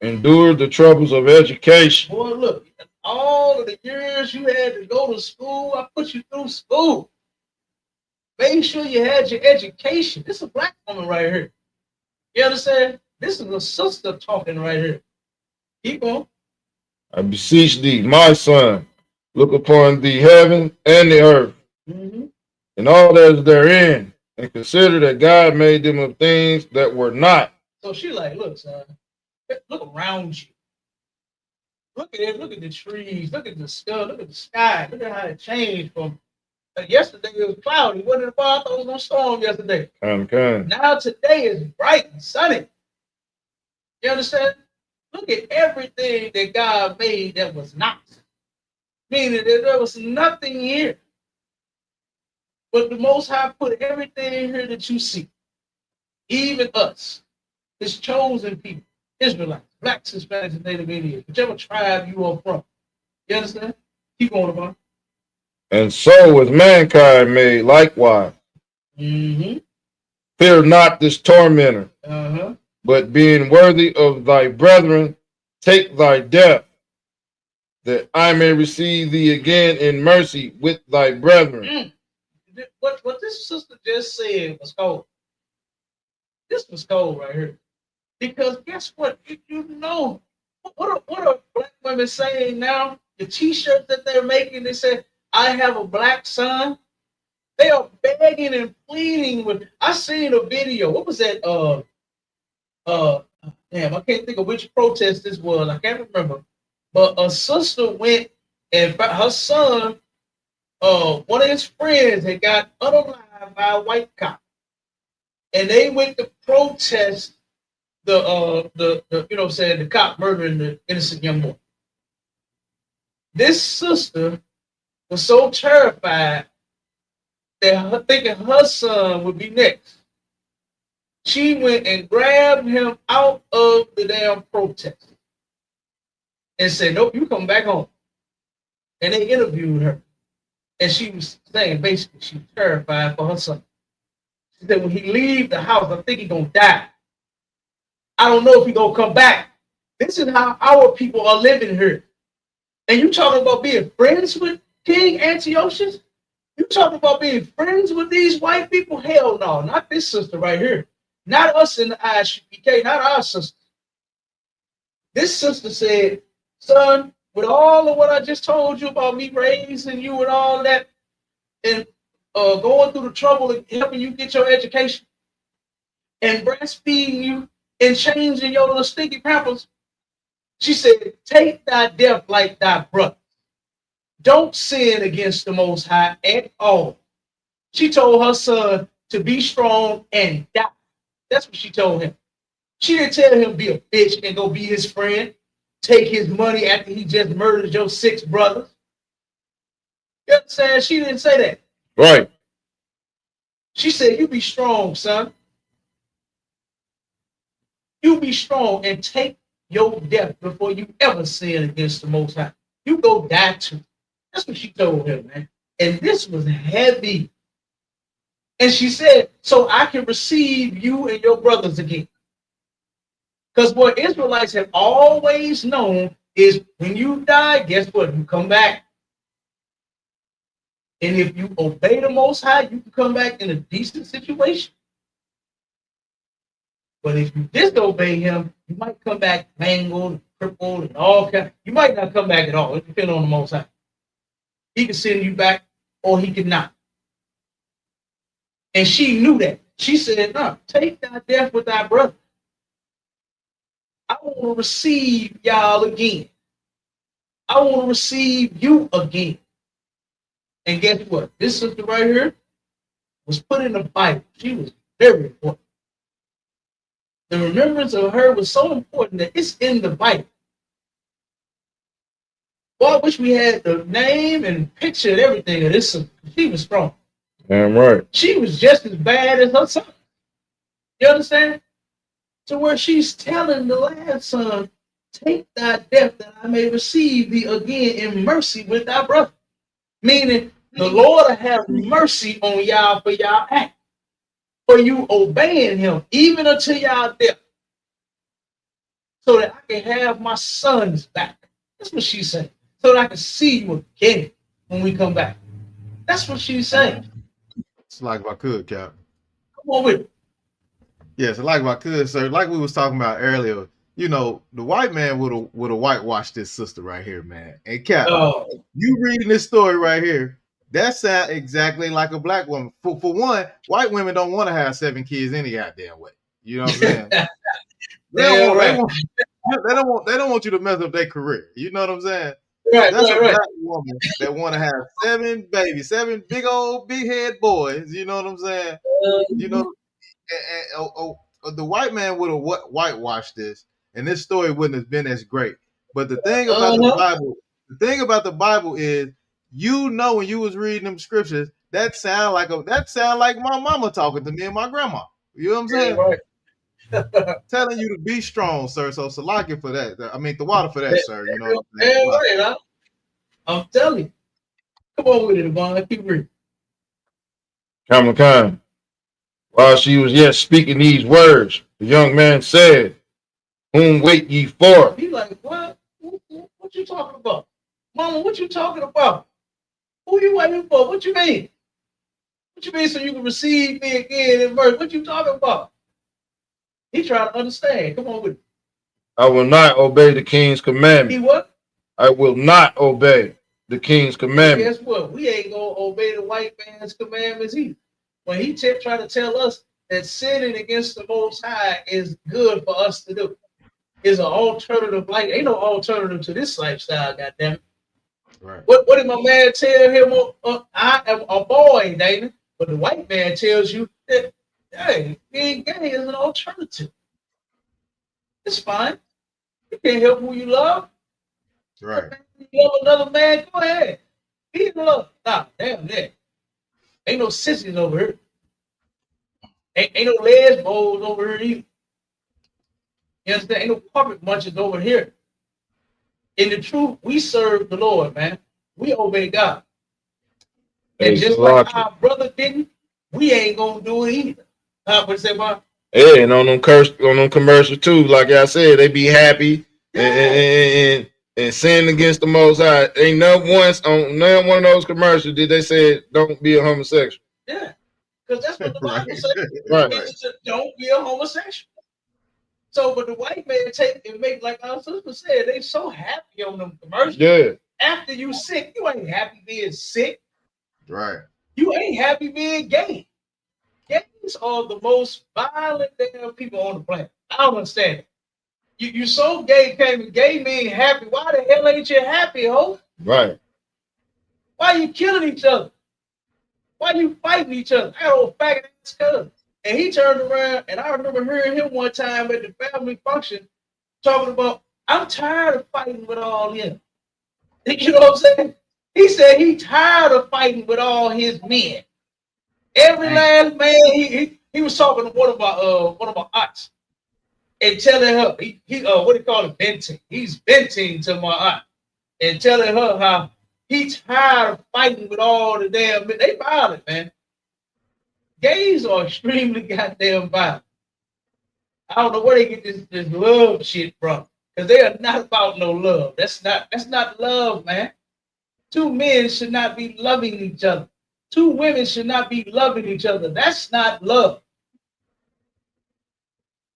Endured the troubles of education. Boy, look, all of the years you had to go to school, I put you through school. Make sure you had your education. This is a black woman right here. You understand? This is a sister talking right here. Keep on. I beseech thee, my son, look upon the heaven and the earth, and all that is therein, and consider that God made them of things that were not. So she like, look, son, look around you. Look at it. Look at the trees. Look at the sky. Look at the sky. Look at how it changed from yesterday. It was cloudy. Wasn't it? I thought it was gonna storm yesterday. Now today is bright and sunny. You understand? Look at everything that God made that was not. Meaning that there was nothing here. But the Most High put everything in here that you see. Even us, His chosen people, Israelites, blacks, Hispanics, and Native Indians, whichever tribe you are from. You understand? Keep going, about. And so was mankind made likewise. Fear not this tormentor, but being worthy of thy brethren, take thy death, that I may receive thee again in mercy with thy brethren. What this sister just said was cold. This was cold right here. Because guess what? What are black women saying now? The t-shirts that they're making, they say, I have a black son. They are begging and pleading with. I seen a video. What was that? Damn, I can't think of which protest this was. I can't remember. But a sister went and her son, one of his friends had got unalive by a white cop. And they went to protest the you know what I'm saying, the cop murdering the innocent young boy. This sister was so terrified that thinking her son would be next. She went and grabbed him out of the damn protest and said, nope, you come back home. And they interviewed her. And she was saying basically she was terrified for her son. She said when he leave the house, I think he's gonna die. I don't know if he's gonna come back. This is how our people are living here. And you talking about being friends with King Antiochus? You talking about being friends with these white people? Hell no, not this sister right here. Not us in the ISUPK, not our sister. This sister said, son, with all of what I just told you about me raising you and all that, and going through the trouble of helping you get your education, and breastfeeding you, and changing your little stinky pampers, she said, take thy death like thy brother. Don't sin against the Most High at all. She told her son to be strong and die. That's what she told him. She didn't tell him be a bitch and go be his friend, take his money after he just murdered your 6 brothers. You understand? She didn't say that. Right. She said, you be strong, son. You be strong and take your death before you ever sin against the Most High. You go die too. That's what she told him, man. And this was heavy. And she said, so I can receive you and your brothers again. Because what Israelites have always known is when you die, guess what? You come back. And if you obey the Most High, you can come back in a decent situation. But if you disobey him, you might come back mangled, crippled, and all kinds. You might not come back at all. It depends on the Most High. He can send you back or he can not. And she knew that. She said, no, take thy death with thy brother. I want to receive y'all again. I want to receive you again. And guess what? This sister right here was put in the Bible. She was very important. The remembrance of her was so important that it's in the Bible. Well, I wish we had the name and picture and everything of this sister. She was strong. Damn right. She was just as bad as her son. You understand? To where she's telling the last son, take thy death that I may receive thee again in mercy with thy brother. Meaning the Lord will have mercy on y'all for y'all act. For you obeying him even until y'all death. So that I can have my sons back. That's what she's saying. So that I can see you again when we come back. That's what she's saying. It's like if I could, Cap. Come on with it. Yes, like if I could, sir. Like we was talking about earlier, you know, the white man would have whitewashed this sister right here, man. And Cap, you reading this story right here, that sounds exactly like a black woman. For one, white women don't want to have 7 kids any goddamn way. You know what I'm saying? They don't want you to mess up their career. You know what I'm saying? That's a black woman that want to have 7 babies, 7 big old big head boys. You know what I'm saying? You know, the white man would have whitewashed this, and this story wouldn't have been as great. But the thing about the Bible is, you know, when you was reading them scriptures, that sound like my mama talking to me and my grandma. You know what I'm saying? Right. Telling you to be strong, sir. So Salaki for that. I mean, the water for that, sir. You know what I'm saying? Right, I'm telling you. Come on with it, Devon. Keep reading. Kamala Khan. While she was yet speaking these words, the young man said, whom wait ye for? He like, what? What you talking about? Mama, what you talking about? Who you waiting for? What you mean? What you mean so you can receive me again in verse? What you talking about? He trying to understand. Come on with it. I will not obey the king's commandment. He what? I will not obey. the king's And commandments. guess what? We ain't gonna obey the white man's commandments either. When he try to tell us that sinning against the Most High is good for us to do, is an alternative life. Ain't no alternative to this lifestyle, goddamn. Right. What did my man tell him? I am a boy, David. But the white man tells you that, hey, being gay is an alternative. It's fine. You can't help who you love. Right. You love another man, go ahead. Be in love. Nah, damn that. Ain't no sissies over here. Ain't no lesbos over here either. You understand? Ain't no puppet munchers over here. In the truth, we serve the Lord, man. We obey God. And just like our brother didn't, we ain't gonna do it either. What say, Mark? Yeah, and on them commercials too, like I said, they be happy and sin against the Most High. Ain't not once on none one of those commercials did they say don't be a homosexual. Yeah, because that's what the Bible says. Right. It's don't be a homosexual. So, but the white man take and make, like our sister said, they so happy on them commercials. Yeah. After you sick, you ain't happy being sick. Right. You ain't happy being gay. Gays are the most violent damn people on the planet. I don't understand it. You so gay, came gay mean happy. Why the hell ain't you happy, ho? Right. Why you killing each other? Why you fighting each other? I got old faggot ass cousin. And he turned around, and I remember hearing him one time at the family function talking about, I'm tired of fighting with all him. You know what I'm saying? He said he tired of fighting with all his men. Every last man, he was talking to one of my aunts and telling her, he what do you call it, venting. He's venting to my aunt and telling her how he tired of fighting with all the damn men. They violent, man. Gays are extremely goddamn violent. I don't know where they get this love shit from, because they are not about no love. That's not love, man. Two men should not be loving each other. Two women should not be loving each other. That's not love.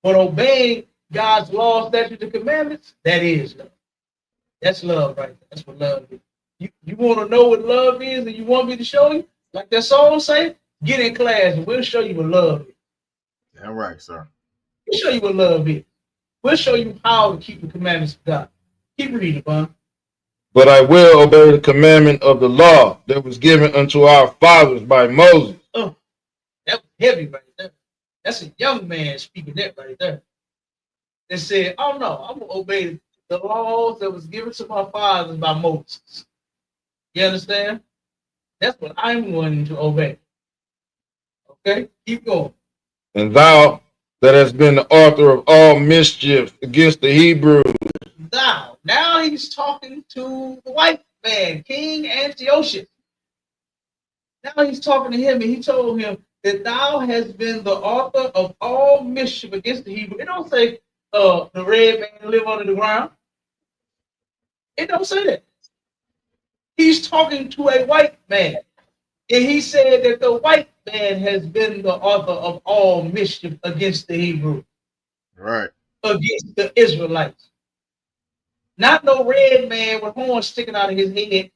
But obeying God's laws, statutes, and commandments, that is love. That's love right there. That's what love is. You want to know what love is, and you want me to show you? Like that song say, get in class and we'll show you what love is. All right, sir. We'll show you what love is. We'll show you how to keep the commandments of God. Keep reading, Bun. But I will obey the commandment of the law that was given unto our fathers by Moses. Oh, that was heavy right there. That's a young man speaking that right there. They said, oh no, I'm going to obey the laws that was given to my fathers by Moses. You understand? That's what I'm wanting to obey. Okay, keep going. And thou that hast been the author of all mischief against the Hebrews. Now he's talking to the white man, King Antiochus. Now he's talking to him, and he told him that thou hast been the author of all mischief against the Hebrews. It don't say the red man live under the ground. It don't say that. He's talking to a white man. And he said that the white man has been the author of all mischief against the Hebrews. Right. Against the Israelites. Not no red man with horns sticking out of his head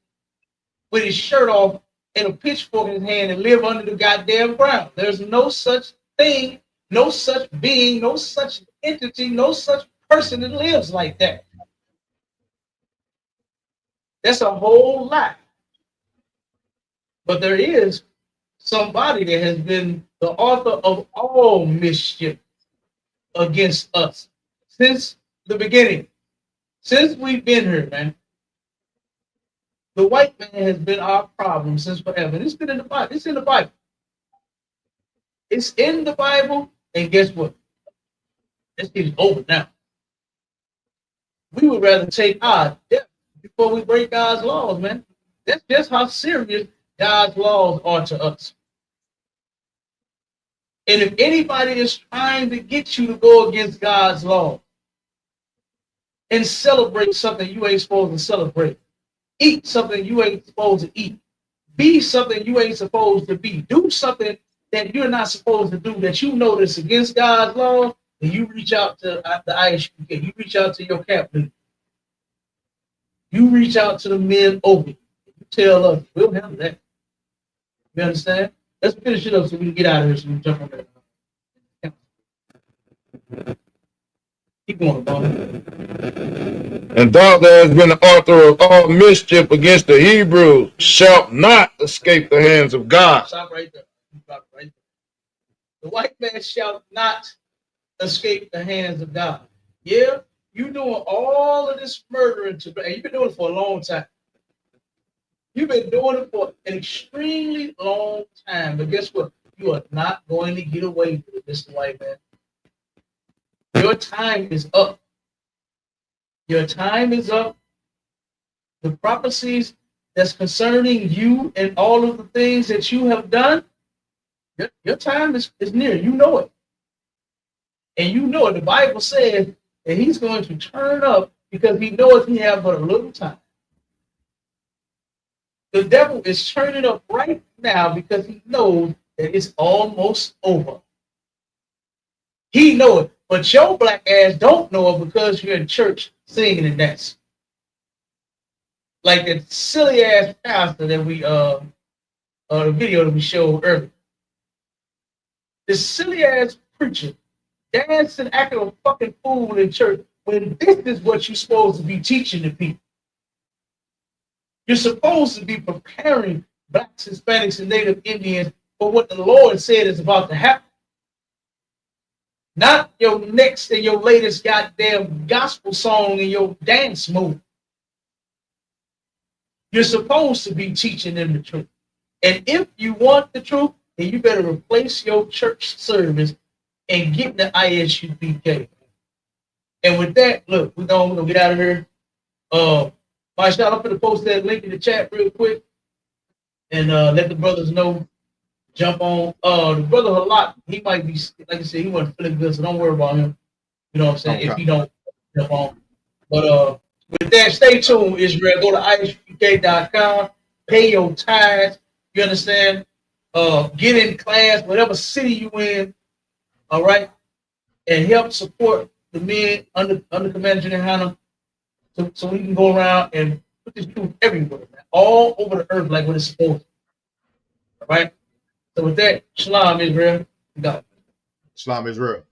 with his shirt off and a pitchfork in his hand and live under the goddamn ground. There's no such thing, no such being, no such entity, no such person that lives like that. That's a whole lie. But there is somebody that has been the author of all mischief against us since the beginning. Since we've been here, man. The white man has been our problem since forever. And it's been in the Bible. It's in the Bible. It's in the Bible. And guess what? This is over now. We would rather take our death before we break God's laws, man. That's just how serious God's laws are to us. And if anybody is trying to get you to go against God's law and celebrate something you ain't supposed to celebrate, eat something you ain't supposed to eat, be something you ain't supposed to be, do something that you're not supposed to do that you know that's against God's law, then you reach out to the ISUPK, you reach out to your captain, you reach out to the men over you. tell us, we'll handle that. You understand? Let's finish it up so we can get out of here so we can jump on that. Keep going, Bob. And thou that has been the author of all mischief against the Hebrews shalt not escape the hands of God. Stop right there. Stop right there. The white man shall not escape the hands of God. Yeah, you doing all of this murdering today. You've been doing it for a long time. You've been doing it for an extremely long time. But guess what? You are not going to get away with it, Mr. White Man. Your time is up. Your time is up. The prophecies that's concerning you and all of the things that you have done, your time is near. You know it. And you know it. The Bible says that he's going to turn up because he knows he has but a little time. The devil is turning up right now because he knows that it's almost over. He knows it, but your black ass don't know it because you're in church singing and dancing. Like that silly ass pastor that we the video that we showed earlier. This silly ass preacher dancing, acting a fucking fool in church when this is what you're supposed to be teaching the people. You're supposed to be preparing blacks, Hispanics, and Native Indians for what the Lord said is about to happen. Not your next and your latest goddamn gospel song and your dance move. You're supposed to be teaching them the truth. And if you want the truth, then you better replace your church service and get the ISUPK. And with that, look, we're gonna get out of here. Marshall, I'm gonna post that link in the chat real quick and let the brothers know. Jump on. The brother Halak, he might be, like I said, he wasn't feeling good, so don't worry about him. You know what I'm saying? Okay. If he don't jump on. But with that, stay tuned, Israel. Go to ISUPK.com, pay your tithes. You understand? Get in class, whatever city you in, all right? And help support the men under Commander General Hannah so we can go around and put this truth everywhere, man, all over the earth like what it's supposed to. All right? So with that, Shalom, Israel. Shalom, Israel.